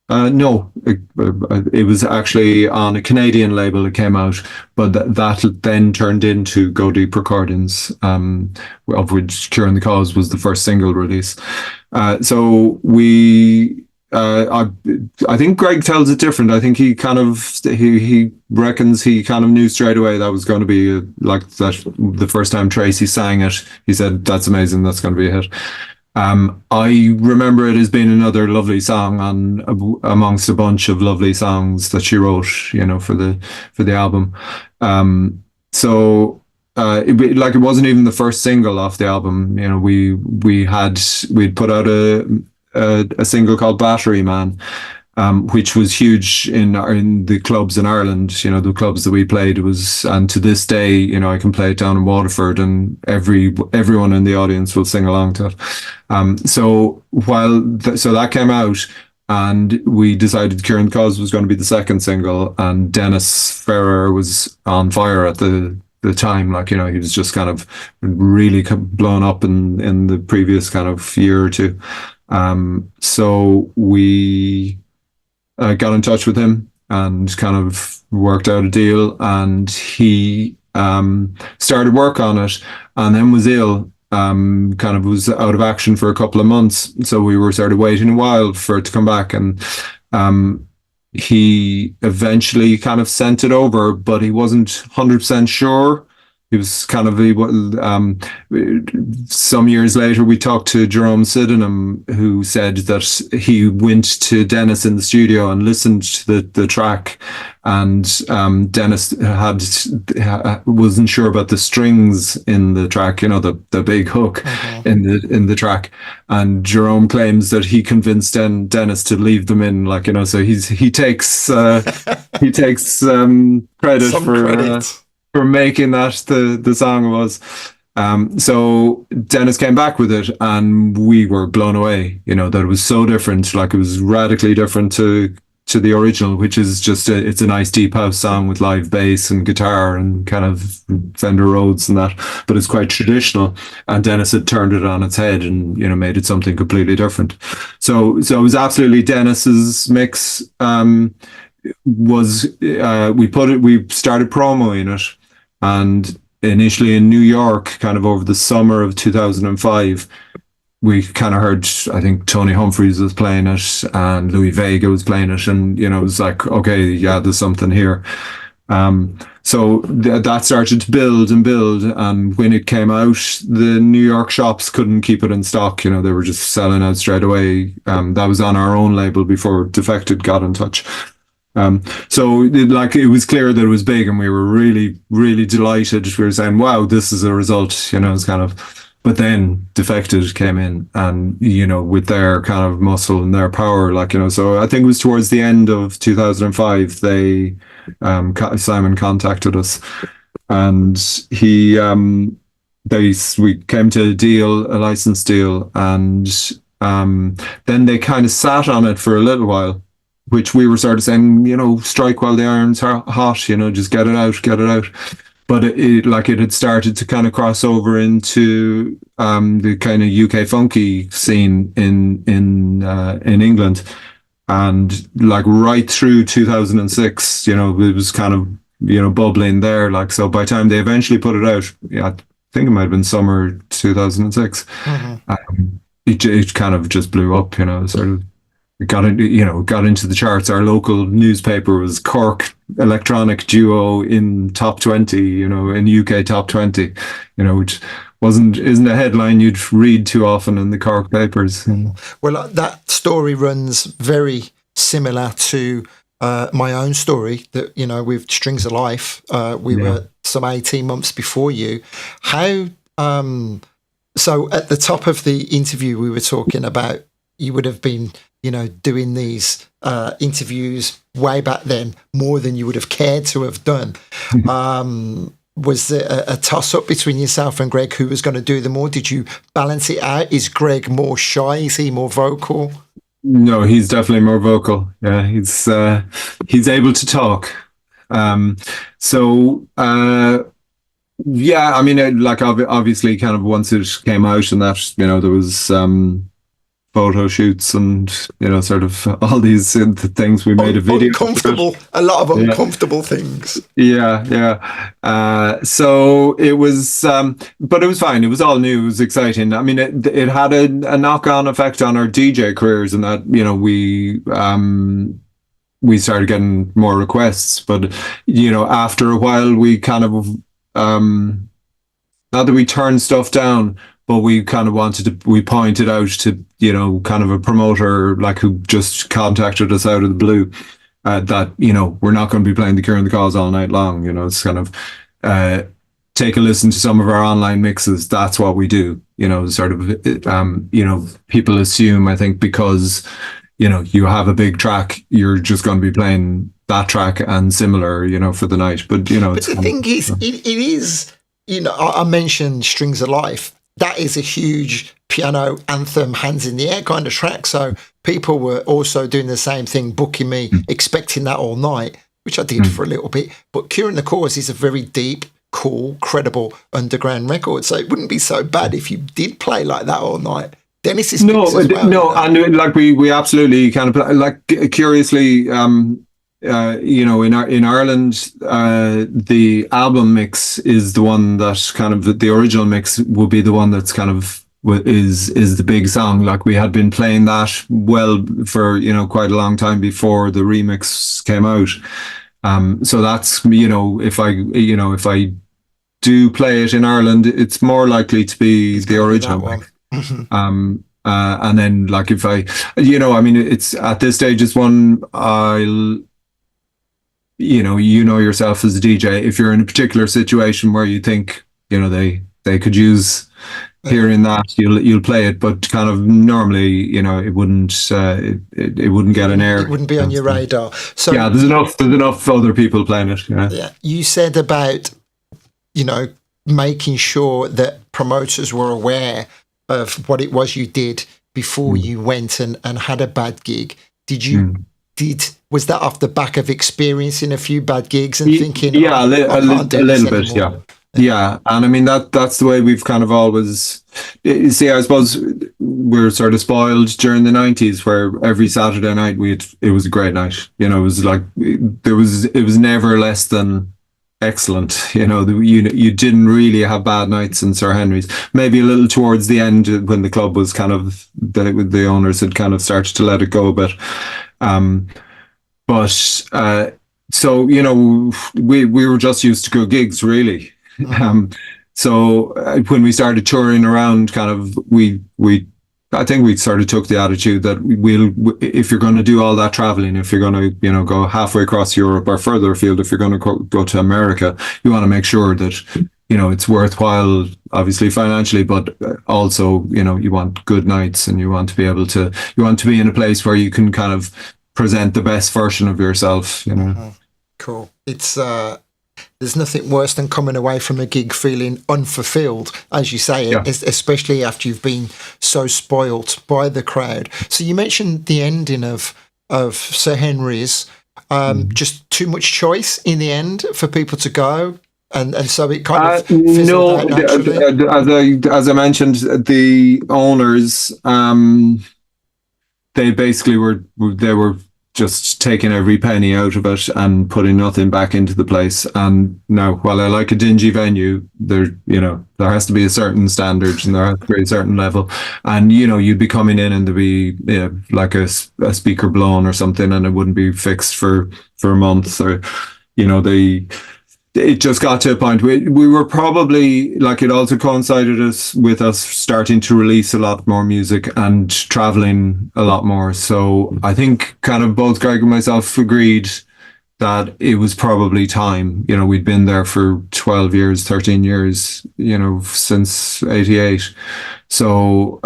No, it was actually on a Canadian label. It came out, but that then turned into Go Deep Recordings, of which "Curing the Cause" was the first single release. So we. I think Greg tells it different. I think he reckons he kind of knew straight away that was going to be like that. The first time Tracy sang it, he said, "That's amazing. That's going to be a hit." I remember it as being another lovely song amongst a bunch of lovely songs that she wrote, for the album. It wasn't even the first single off the album. We'd put out a single called "Battery Man," which was huge in the clubs in Ireland. The clubs that we played and to this day, I can play it down in Waterford, and everyone in the audience will sing along to it. So that came out, and we decided "Curing the Cause" was going to be the second single, and Dennis Ferrer was on fire at the time. He was just kind of really blown up in the previous kind of year or two. So we got in touch with him and kind of worked out a deal, and he started work on it, and then was ill, kind of was out of action for a couple of months. So we were sort of waiting a while for it to come back, and he eventually kind of sent it over, but he wasn't 100% sure. He was kind of some years later, we talked to Jerome Sydenham, who said that he went to Dennis in the studio and listened to the track, and Dennis wasn't sure about the strings in the track, the big hook in the track, and Jerome claims that he convinced Dennis to leave them in, so he takes credit for making that the song was. So Dennis came back with it, and we were blown away, that it was so different. It was radically different to the original, which is just it's a nice deep house song with live bass and guitar and kind of Fender Rhodes and that, but it's quite traditional. And Dennis had turned it on its head and made it something completely different. So it was absolutely Dennis's mix. We started promoing it, and initially in New York, kind of over the summer of 2005, we kind of heard, I think Tony Humphries was playing it and Louis Vega was playing it, and it was like, okay, yeah, there's something here. So that started to build, and when it came out, the New York shops couldn't keep it in stock. They were just selling out straight away. That was on our own label before Defected got in touch. So it was clear that it was big, and we were really, really delighted. We were saying, wow, this is a result, it's kind of, but then Defected came in, and, with their kind of muscle and their power, so I think it was towards the end of 2005, Simon contacted us, and we came to a license deal, and, then they kind of sat on it for a little while, which we were sort of saying, strike while the iron's hot, just get it out. But it had started to kind of cross over into the kind of UK funky scene in England, and right through 2006, it was kind of bubbling there. So by the time they eventually put it out, I think it might have been summer 2006. It kind of just blew up, sort of. It got into the charts. Our local newspaper was Cork Electronic Duo in top 20, in UK top 20, which isn't a headline you'd read too often in the Cork papers. Well, that story runs very similar to my own story that, with Strings of Life, we were some 18 months before you. How, so at the top of the interview, we were talking about, you would have been, doing these interviews way back then, more than you would have cared to have done. was there a toss up between yourself and Greg who was going to do them all? Did you balance it out? Is Greg more shy? Is he more vocal? No, he's definitely more vocal. Yeah, he's able to talk. So yeah, I mean, obviously, kind of once it came out and that, there was photo shoots and sort of all these things. We made a video. A lot of uncomfortable things. Yeah. So it was, but it was fine. It was all new. It was exciting. I mean, it had a knock-on effect on our DJ careers, and that we started getting more requests. But after a while, we kind of not that we turned stuff down, but we kind of we pointed out to, kind of a promoter like who just contacted us out of the blue, that, we're not going to be playing The Cure and the Cause all night long. It's kind of, take a listen to some of our online mixes. That's what we do, sort of, people assume, I think, because, you have a big track, you're just going to be playing that track and similar, for the night. But, but the thing is, it is, I mentioned Strings of Life. That is a huge piano anthem, hands in the air kind of track. So people were also doing the same thing, booking me, expecting that all night, which I did for a little bit. But Cure and the Cause is a very deep, cool, credible underground record. So it wouldn't be so bad if you did play like that all night. Dennis is no, and like we absolutely kind of like curiously. In Ireland, the album mix is the one that kind of the original mix will be the one that's kind of is the big song. Like we had been playing that for quite a long time before the remix came out. So that's if I do play it in Ireland, it's more likely to be the original one. And then like if I it's at this stage it's one I'll. Yourself as a DJ, if you're in a particular situation where you think, they could use hearing that, you'll play it, but kind of normally, it wouldn't it wouldn't get an air. It wouldn't be on your radar. So yeah, there's enough other people playing it. Yeah. You said about, making sure that promoters were aware of what it was you did before you went and had a bad gig. Was that off the back of experiencing a few bad gigs and thinking, a little bit, yeah. And I mean that's the way we've kind of always. You see, I suppose we're sort of spoiled during the 90s, where every Saturday night it was a great night. It was like it was never less than excellent. You didn't really have bad nights in Sir Henry's. Maybe a little towards the end when the club was kind of the owners had kind of started to let it go a bit. So we were just used to good gigs, really. So when we started touring around, kind of I think we sort of took the attitude that if you're going to do all that traveling, if you're going to go halfway across Europe or further afield, if you're going to go to America, you want to make sure that it's worthwhile, obviously financially, but also you want good nights, and you want to be in a place where you can kind of present the best version of yourself. Cool. It's there's nothing worse than coming away from a gig feeling unfulfilled, as you say, especially after you've been so spoilt by the crowd. So you mentioned the ending of Sir Henry's, just too much choice in the end for people to go. And so it kind of fizzled out naturally. As I mentioned, the owners, they basically were just taking every penny out of it and putting nothing back into the place. And now, while I like a dingy venue, there has to be a certain standard, and there has to be a certain level. And you'd be coming in and there'd be like a speaker blown or something, and it wouldn't be fixed for a month, or it just got to a point we were probably, like, it also coincided with us starting to release a lot more music and traveling a lot more. So I think kind of both Greg and myself agreed that it was probably time. We'd been there for 12 years, 13 years, since 88. So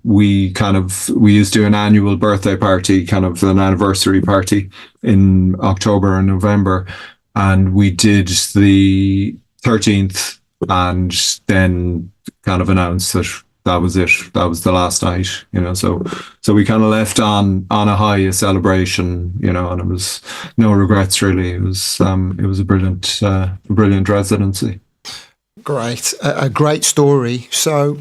we used to do an annual birthday party, kind of an anniversary party in October and November. And we did the 13th, and then kind of announced that that was it. That was the last night, So we kind of left on a high, a celebration, and it was no regrets really. It was a brilliant residency. Great, a great story. So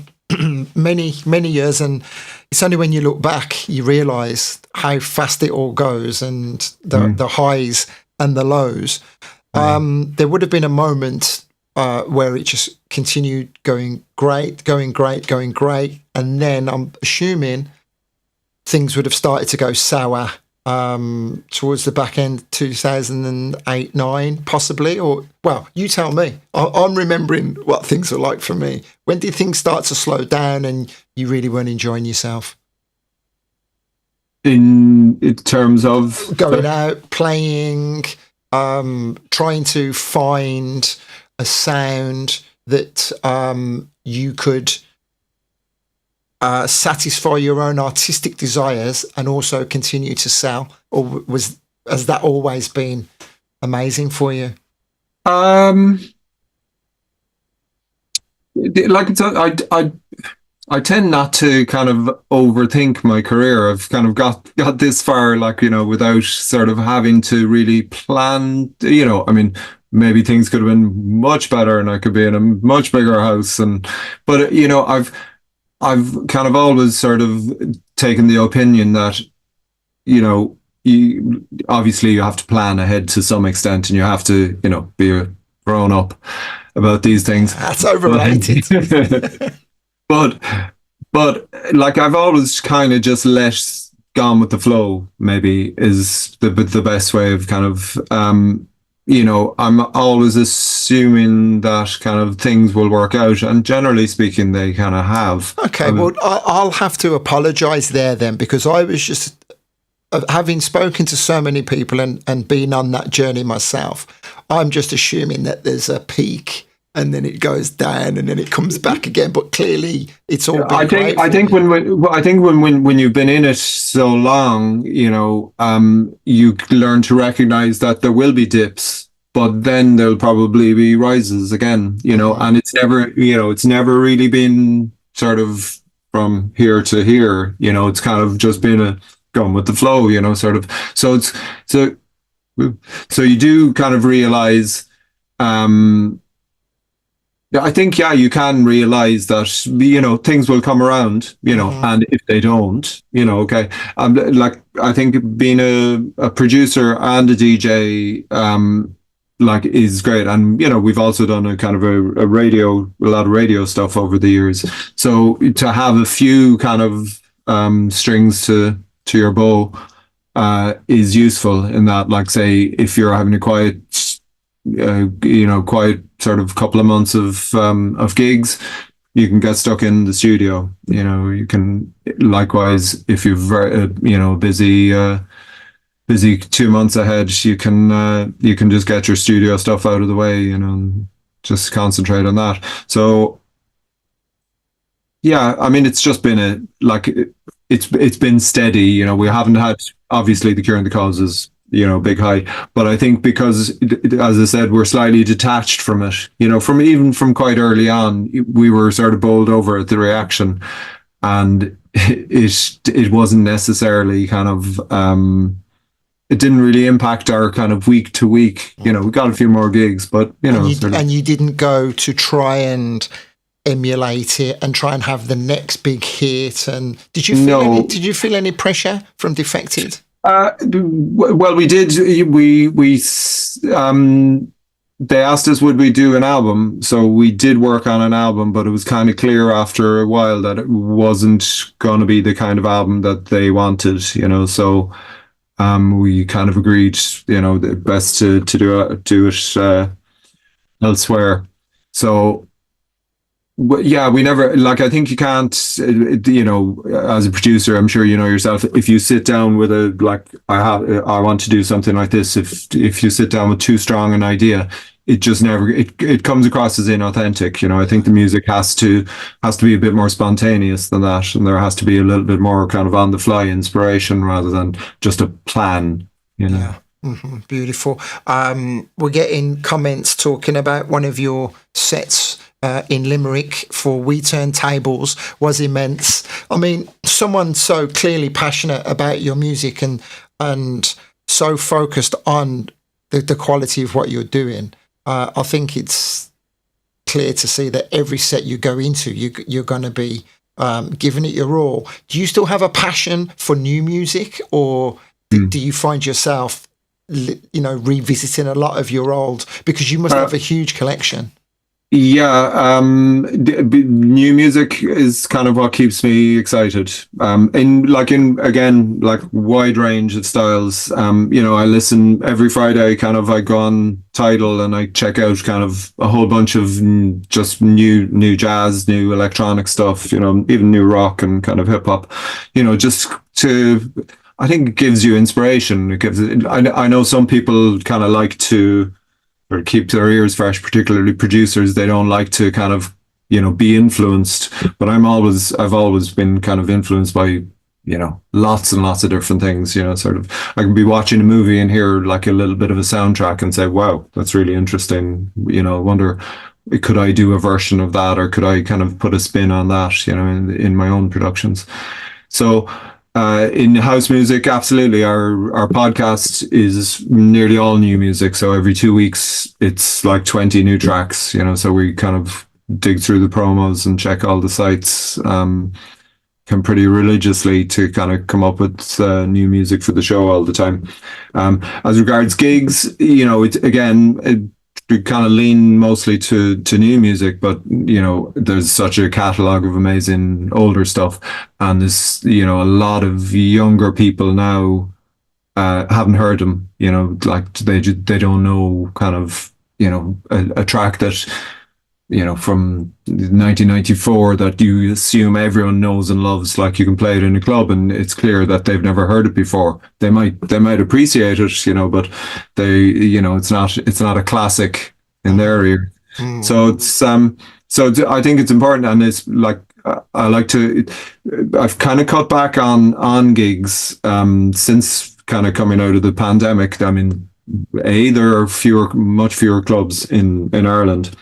many years, and it's only when you look back you realise how fast it all goes, and the highs and the lows. There would have been a moment where it just continued going great, and then I'm assuming things would have started to go sour towards the back end 2008-9 possibly, or well, you tell me. I'm remembering what things were like for me. When did things start to slow down and you really weren't enjoying yourself? In terms of going out, playing, trying to find a sound that you could satisfy your own artistic desires and also continue to sell, or has that always been amazing for you? I tend not to kind of overthink my career. I've kind of got this far, without sort of having to really plan. I mean, maybe things could have been much better, and I could be in a much bigger house. But I've kind of always sort of taken the opinion that, you obviously you have to plan ahead to some extent, and you have to, be a grown up about these things. That's overrated. But I've always kind of just gone with the flow, maybe is the best way of kind of, I'm always assuming that kind of things will work out, and generally speaking, they kind of have. Okay, well, I'll have to apologise there then, because I was just, having spoken to so many people and been on that journey myself, I'm just assuming that there's a peak and then it goes down and then it comes back again. But clearly, it's all been I think when you've been in it so long, you learn to recognize that there will be dips, but then there'll probably be rises again. And it's never really been sort of from here to here. It's kind of just been going with the flow. Sort of. So you do kind of realize. I think, you can realize that, things will come around, and if they don't, okay. I think being a producer and a DJ, is great. And, we've also done a kind of a lot of radio stuff over the years. So to have a few kind of, strings to your bow, is useful in that, say, if you're having a quiet sort of couple of months of gigs, you can get stuck in the studio. You can likewise, if you're very busy 2 months ahead, you can just get your studio stuff out of the way, and just concentrate on that. So I mean, it's just been it's been steady. We haven't had, obviously, the Cure and the Causes, big high, but I think because, as I said, we're slightly detached from it, from quite early on, we were sort of bowled over at the reaction, and it wasn't necessarily kind of, it didn't really impact our kind of week to week. We got a few more gigs, but and you didn't go to try and emulate it and try and have the next big hit. And did you feel any pressure from Defected? Well, we did. They asked us would we do an album, so we did work on an album, but it was kind of clear after a while that it wasn't going to be the kind of album that they wanted. So we kind of agreed, best to do it elsewhere. So. Yeah, we never, I think you can't, as a producer, I'm sure you know yourself, if you sit down with I want to do something like this, if you sit down with too strong an idea, it just never, it comes across as inauthentic. I think the music has to be a bit more spontaneous than that, and there has to be a little bit more kind of on the fly inspiration rather than just a plan, Yeah. Beautiful. We're getting comments talking about one of your sets in Limerick for We Turn Tables was immense. I mean, someone so clearly passionate about your music and so focused on the quality of what you're doing. I think it's clear to see that every set you go into, you're going to be giving it your all. Do you still have a passion for new music, or do you find yourself, revisiting a lot of your old, because you must have a huge collection? Yeah, new music is kind of what keeps me excited. Again, like wide range of styles. I listen every Friday. Kind of, I go on Tidal and I check out kind of a whole bunch of just new jazz, new electronic stuff. Even new rock and kind of hip hop. Just to. I think it gives you inspiration. It gives. I know some people kind of like to, or keep their ears fresh, particularly producers. They don't like to kind of, be influenced. But I've always been kind of influenced by, lots and lots of different things. Sort of, I can be watching a movie and hear like a little bit of a soundtrack and say, wow, that's really interesting. I wonder, could I do a version of that, or could I kind of put a spin on that, in my own productions? So, in house music, absolutely. Our podcast is nearly all new music. So every 2 weeks, it's like 20 new tracks, so we kind of dig through the promos and check all the sites, come pretty religiously to kind of come up with new music for the show all the time. As regards gigs, we kind of lean mostly to new music, but there's such a catalogue of amazing older stuff, and there's a lot of younger people now haven't heard them. Like they don't know kind of a track that from 1994 that you assume everyone knows and loves. Like you can play it in a club, and it's clear that they've never heard it before. They might appreciate it, but it's not a classic in their ear. So I think it's important, and it's like I've kind of cut back on gigs since kind of coming out of the pandemic. I mean, there are much fewer clubs in Ireland.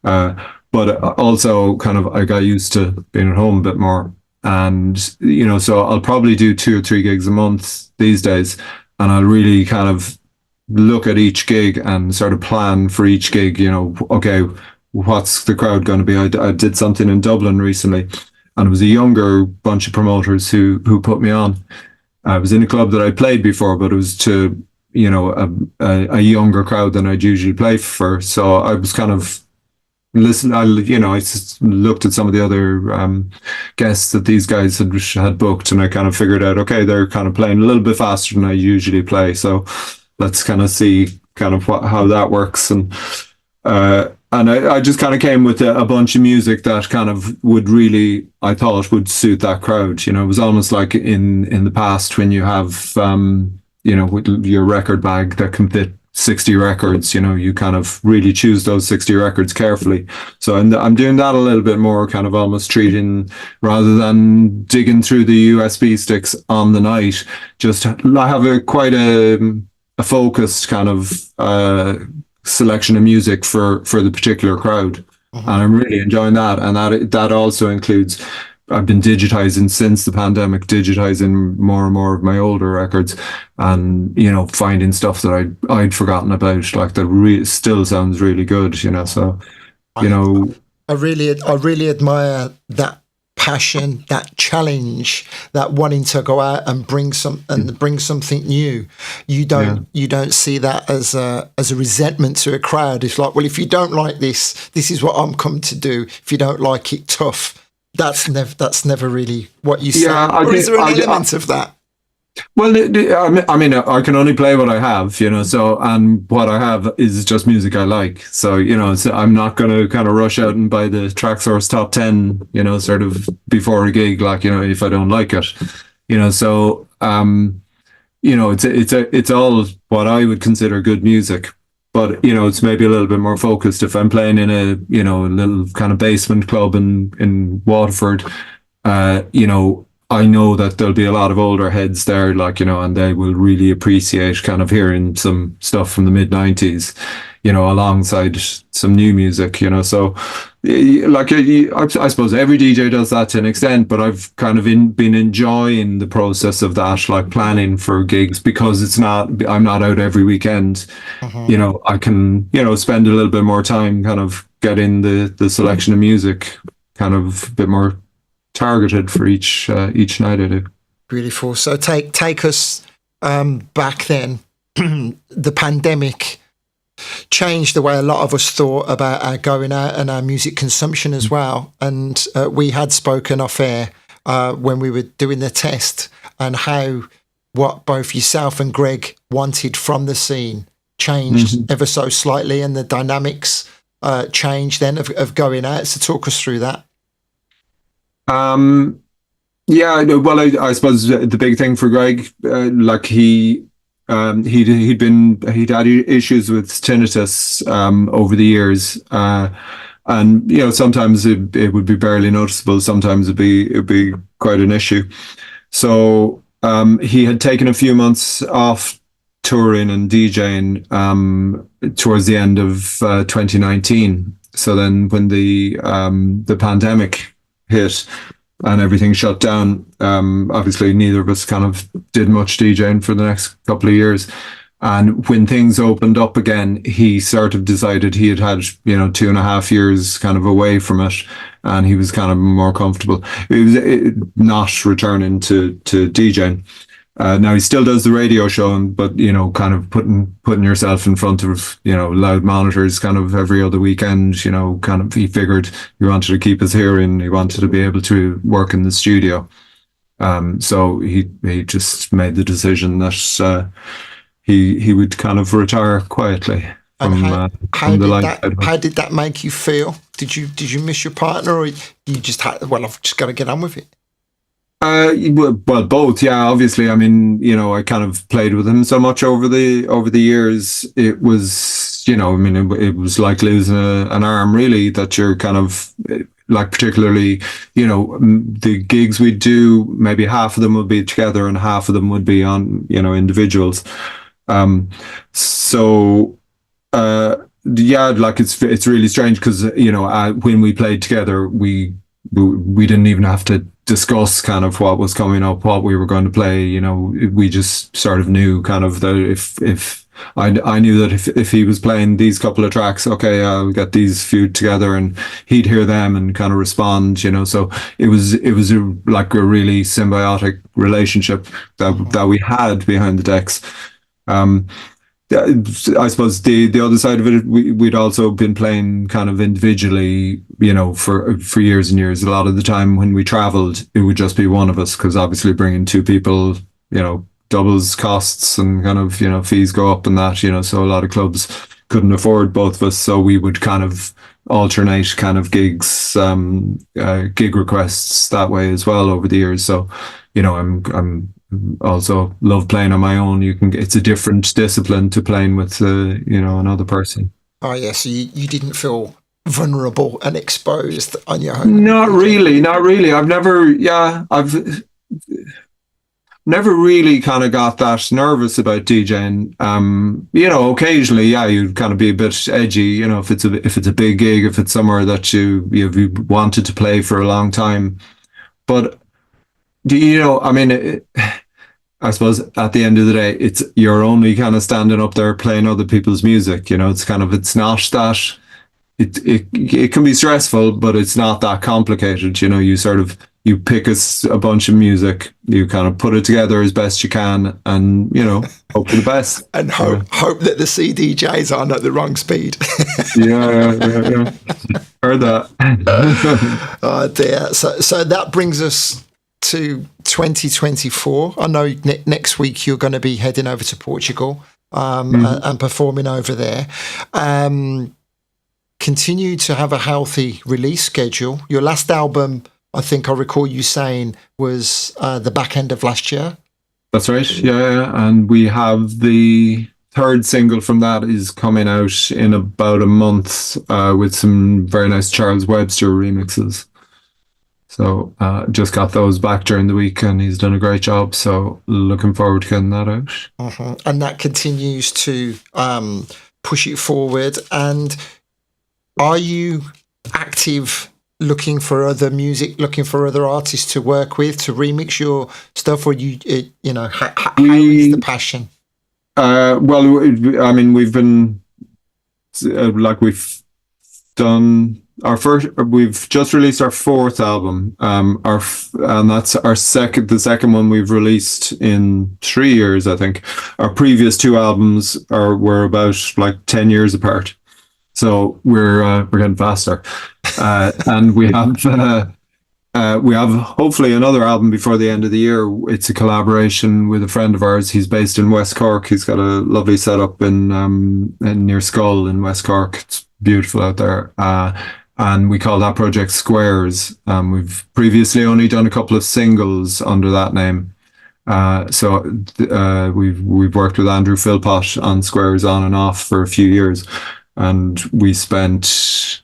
But also kind of I got used to being at home a bit more, and so I'll probably do 2 or 3 gigs a month these days, and I'll really kind of look at each gig and sort of plan for each gig. Okay, what's the crowd going to be? I did something in Dublin recently, and it was a younger bunch of promoters who put me on. I was in a club that I played before, but it was to a younger crowd than I'd usually play for. So I was kind of I just looked at some of the other guests that these guys had booked, and I kind of figured out, okay, they're kind of playing a little bit faster than I usually play, so let's kind of see kind of how that works. And I just kind of came with a bunch of music that kind of I thought would suit that crowd. It was almost like in the past when you have with your record bag that can fit 60 records, you kind of really choose those 60 records carefully. So I'm doing that a little bit more, kind of almost treating, rather than digging through the USB sticks on the night, just I have quite a focused kind of selection of music for the particular crowd. And I'm really enjoying that. And that also includes, I've been digitizing since the pandemic, digitizing more and more of my older records, and finding stuff that I'd forgotten about, like that still sounds really good. So I really admire that passion, that challenge, that wanting to go out and bring something new. You don't see that as a resentment to a crowd. It's like, well, if you don't like this is what I'm come to do. If you don't like it, tough. That's never really what you say. Or is there an element of that? Well, I mean, I can only play what I have, so, and what I have is just music I like. So, so I'm not going to kind of rush out and buy the Tracksource top 10, sort of before a gig, like, if I don't like it, so, it's all what I would consider good music. But, it's maybe a little bit more focused. If I'm playing in a little kind of basement club in Waterford, I know that there'll be a lot of older heads there, like, and they will really appreciate kind of hearing some stuff from the mid 90s, alongside some new music, so like, I suppose every DJ does that to an extent, but I've kind of been enjoying the process of that, like planning for gigs, because I'm not out every weekend. I can, spend a little bit more time kind of getting the selection of music kind of a bit more targeted for each night I do. Beautiful. So take us back then. The pandemic changed the way a lot of us thought about our going out and our music consumption as well. And we had spoken off air when we were doing the test, and how what both yourself and Greg wanted from the scene changed ever so slightly, and the dynamics changed then of going out. So talk us through that. Yeah, well, I suppose the big thing for Greg, like he'd had issues with tinnitus over the years, and sometimes it would be barely noticeable. Sometimes it'd be quite an issue. So he had taken a few months off touring and DJing towards the end of 2019. So then when the pandemic hit and everything shut down, obviously neither of us kind of did much DJing for the next couple of years. And when things opened up again, he sort of decided he had 2.5 years kind of away from it, and he was kind of more comfortable. It was not returning to DJing. Now he still does the radio show, but kind of putting yourself in front of loud monitors kind of every other weekend. Kind of, he figured he wanted to keep his hearing. He wanted to be able to work in the studio. So he just made the decision that he would kind of retire quietly. How did that make you feel? Did you miss your partner, or you just had, well, I've just got to get on with it? Well, both. Yeah, obviously. I mean, I kind of played with him so much over the years. It was, it was like losing an arm, really, that you're kind of like, particularly, the gigs we do, maybe half of them would be together and half of them would be on, individuals. So, yeah, like it's really strange because, when we played together, we didn't even have to discuss kind of what was coming up, what we were going to play. We just sort of knew kind of that if I knew that if he was playing these couple of tracks, okay, I'll get these few together, and he'd hear them and kind of respond. So it was like a really symbiotic relationship that we had behind the decks. I suppose the other side of it, we'd also been playing kind of individually, for years and years. A lot of the time when we traveled, it would just be one of us, because obviously bringing two people, doubles costs, and kind of, fees go up and that, so a lot of clubs couldn't afford both of us. So we would kind of alternate kind of gigs, gig requests that way as well over the years. So, I'm also love playing on my own. It's a different discipline to playing with another person. Oh yeah, so you didn't feel vulnerable and exposed on your own? Not really. I've never really kind of got that nervous about DJing. Occasionally, yeah, you'd kind of be a bit edgy, if it's a big gig, if it's somewhere that you wanted to play for a long time. But I mean, I suppose at the end of the day, you're only kind of standing up there playing other people's music. It's not that it can be stressful, but it's not that complicated. You pick a bunch of music, you kind of put it together as best you can, and hope for the best. And hope that the CDJs aren't at the wrong speed. Yeah. Heard that. Oh dear. So that brings us to 2024. I know next week you're going to be heading over to Portugal and performing over there. Continue to have a healthy release schedule. Your last album, I think I recall you saying, was the back end of last year. That's right. Yeah. And we have the third single from that is coming out in about a month with some very nice Charles Webster remixes. So just got those back during the week, and he's done a great job. So looking forward to getting that out. And that continues to push it forward. And are you active looking for other music, looking for other artists to work with to remix your stuff, or how is the passion? Well, I mean, we've been we've done our first. We've just released our fourth album. And that's our the second one we've released in 3 years, I think. Our previous two albums were about 10 years apart. So we're getting faster, and we have hopefully another album before the end of the year. It's a collaboration with a friend of ours. He's based in West Cork. He's got a lovely setup in near Skull in West Cork. It's beautiful out there. And we call that project Squares. We've previously only done a couple of singles under that name. So we've worked with Andrew Philpott on Squares on and off for a few years. And we spent,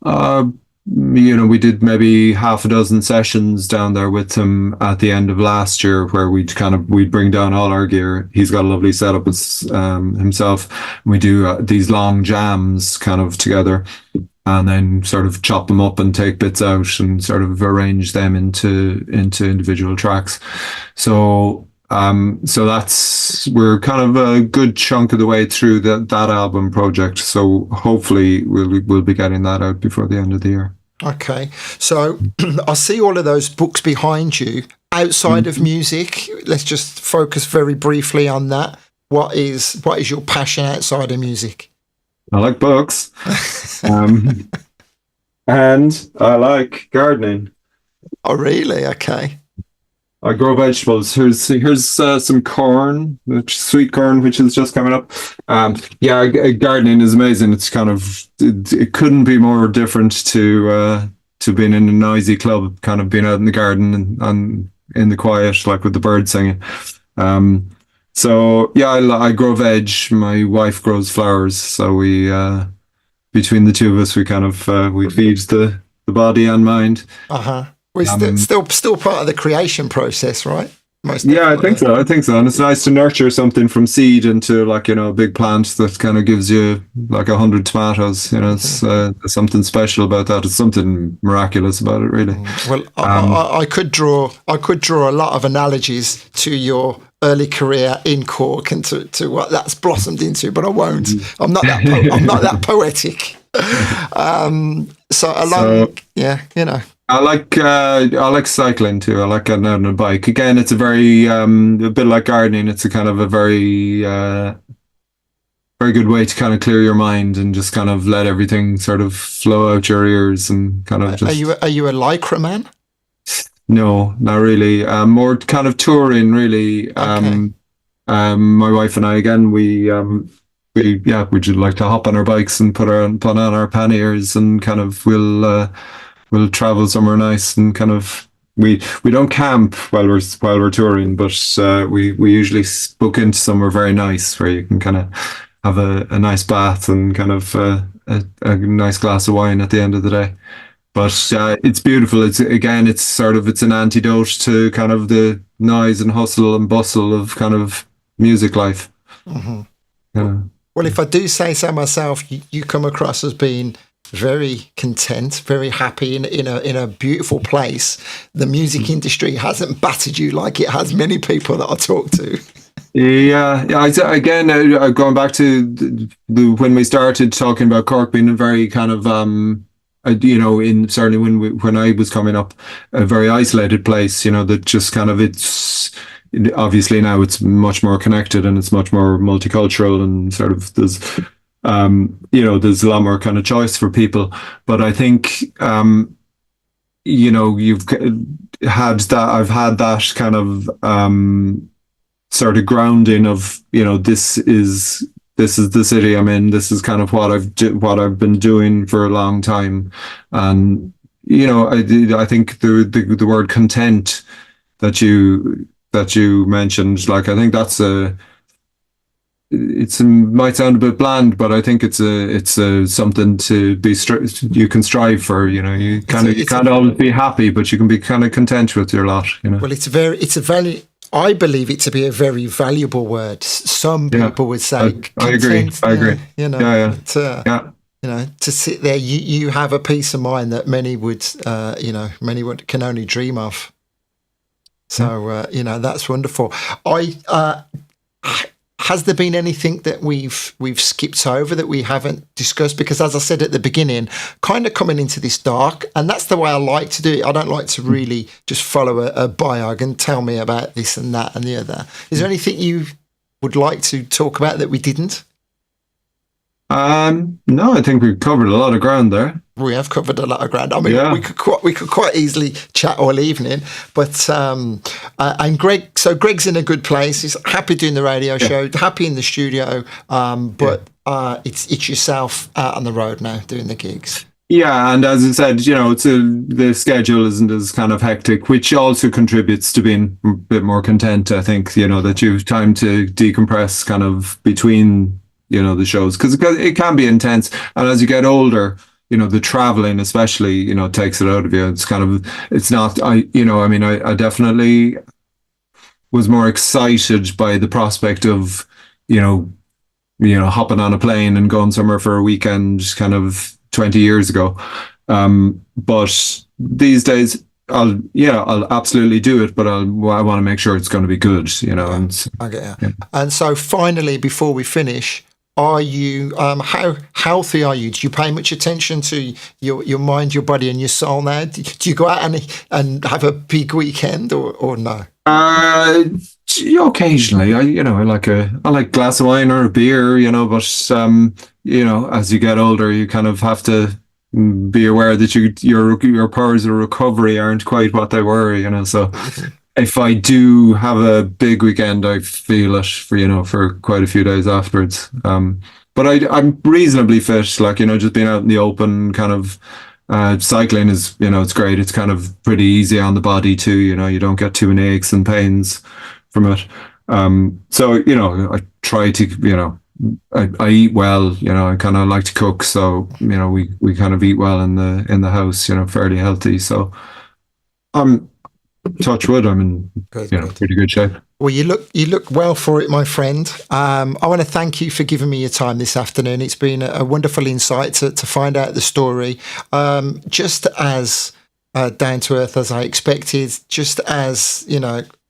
we did maybe half a dozen sessions down there with him at the end of last year, where we'd bring down all our gear. He's got a lovely setup himself. We do these long jams kind of together, and then sort of chop them up and take bits out and sort of arrange them into individual tracks. So we're kind of a good chunk of the way through that album project. So hopefully we'll be getting that out before the end of the year. Okay. So I see all of those books behind you. Outside of music, let's just focus very briefly on that. What is your passion outside of music? I like books. And I like gardening. Oh, really? Okay. I grow vegetables. Here's some corn, sweet corn, which is just coming up. Gardening is amazing. It's kind of it couldn't be more different to being in a noisy club, kind of being out in the garden and in the quiet, like with the birds singing. I grow veg. My wife grows flowers. So we between the two of us, we kind of we feed the body and mind. We're still part of the creation process, right? I think so. And it's nice to nurture something from seed into a big plant that kind of gives you 100 tomatoes. It's something special about that. It's something miraculous about it, really. Well, I could draw a lot of analogies to your early career in Cork and to what that's blossomed into, but I won't. I'm not that poetic. I like cycling too. I like getting out on a bike. Again, it's a very a bit like gardening. It's a kind of a very very good way to kind of clear your mind and just kind of let everything sort of flow out your ears and kind of just. Are you a lycra man? No, not really. More kind of touring, really. Okay. My wife and I, again, we just like to hop on our bikes and put on our panniers and kind of we'll travel somewhere nice and kind of we don't camp while we're touring, but we usually book into somewhere very nice where you can kind of have a nice bath and kind of a nice glass of wine at the end of the day. But it's beautiful. It's an antidote to kind of the noise and hustle and bustle of kind of music life. Well, if I do say so myself, you come across as being very content, very happy in a beautiful place. The music industry hasn't battered you like it has many people that I talk to. Going back to when we started talking about Cork being a very kind of certainly when I was coming up, a very isolated place. That just kind of it's. Obviously now it's much more connected and it's much more multicultural and sort of there's a lot more kind of choice for people. But I think, you've had that, I've had that kind of sort of grounding of, this is the city I'm in. This is kind of what I've been doing for a long time. And, I think the word content that you mentioned, I think that's might sound a bit bland, but I think it's a something to be you can strive for. You can't always be happy, but you can be kind of content with your lot. Well, it's a value. I believe it to be a very valuable word. Some people would say, I agree. To sit there, you have a peace of mind that many can only dream of. So that's wonderful. Has there been anything that we've skipped over that we haven't discussed? Because as I said at the beginning, kind of coming into this dark, and that's the way I like to do it. I don't like to really just follow a biog and tell me about this and that and the other. Is there anything you would like to talk about that we didn't? No, I think we've covered a lot of ground there. We have covered a lot of ground. I mean, we could quite easily chat all evening, but and Greg's in a good place. He's happy doing the radio show, happy in the studio, but it's yourself out on the road now doing the gigs. Yeah, and as I said, the schedule isn't as kind of hectic, which also contributes to being a bit more content. I think that you've time to decompress kind of between the shows, because it can be intense, and as you get older, the traveling especially takes it out of you. It's not I definitely was more excited by the prospect of hopping on a plane and going somewhere for a weekend kind of 20 years ago, but these days I'll absolutely do it, but I want to make sure it's going to be good, and I get you. And so finally, before we finish, are you how healthy are you? Do you pay much attention to your mind, your body, and your soul now? Do you go out and have a big weekend or no? Occasionally, I like a glass of wine or a beer, but as you get older, you kind of have to be aware that your powers of recovery aren't quite what they were, so. If I do have a big weekend, I feel it for quite a few days afterwards. But I'm reasonably fit, just being out in the open, kind of cycling is, it's great. It's kind of pretty easy on the body too. You don't get too many aches and pains from it. So, I try to, I eat well, I kind of like to cook. So, we kind of eat well in the house, fairly healthy. So touch wood, I'm in pretty good shape. Well, you look well for it, my friend. I want to thank you for giving me your time this afternoon. It's been a wonderful insight to find out the story, just as down to earth as I expected, just as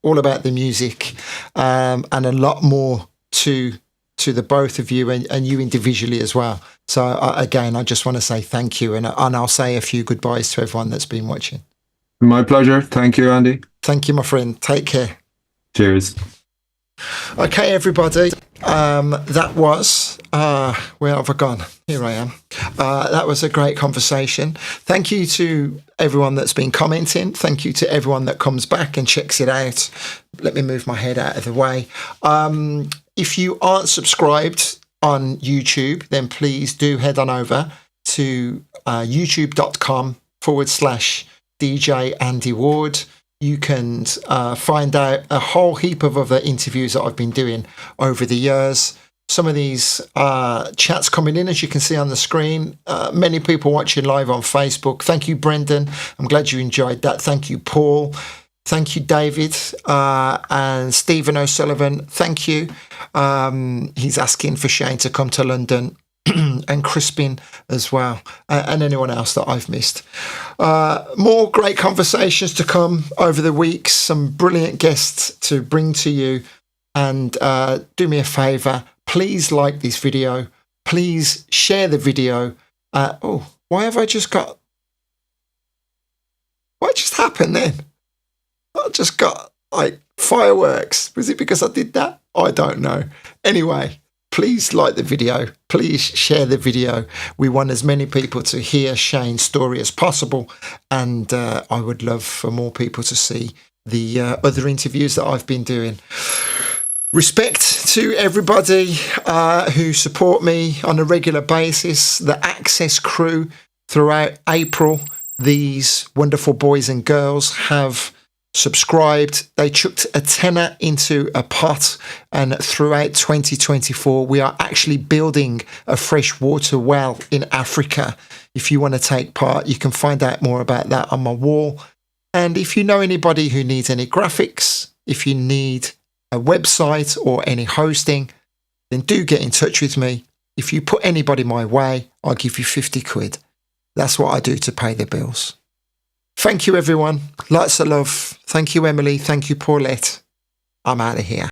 all about the music, and a lot more to the both of you and you individually as well. So again, I just want to say thank you, and I'll say a few goodbyes to everyone that's been watching. My pleasure. Thank you, Andy. Thank you, my friend. Take care. Cheers. Okay, everybody. That was where have I gone? Here I am. That was a great conversation. Thank you to everyone that's been commenting. Thank you to everyone that comes back and checks it out. Let me move my head out of the way. If you aren't subscribed on YouTube, then please do head on over to youtube.com/DJ Andy Ward. You can find out a whole heap of other interviews that I've been doing over the years. Some of these chats coming in, as you can see on the screen. Many people watching live on Facebook. Thank you, Brendan. I'm glad you enjoyed that. Thank you, Paul. Thank you, David. And Stephen O'Sullivan, thank you. He's asking for Shane to come to London. And Crispin as well, and anyone else that I've missed. More great conversations to come over the weeks, some brilliant guests to bring to you, and do me a favour, please like this video, please share the video. What just happened then? I just got like fireworks. Was it because I did that? I don't know. Anyway, please like the video. Please share the video. We want as many people to hear Shane's story as possible. And I would love for more people to see the other interviews that I've been doing. Respect to everybody who support me on a regular basis. The Access crew throughout April. These wonderful boys and girls have subscribed. They chucked a tenner into a pot, and throughout 2024 we are actually building a freshwater well in Africa. If you want to take part, you can find out more about that on my wall. And if you know anybody who needs any graphics, if you need a website or any hosting, then do get in touch with me. If you put anybody my way, I'll give you 50 quid. That's what I do to pay the bills. Thank you, everyone. Lots of love. Thank you, Emily. Thank you, Paulette. I'm out of here.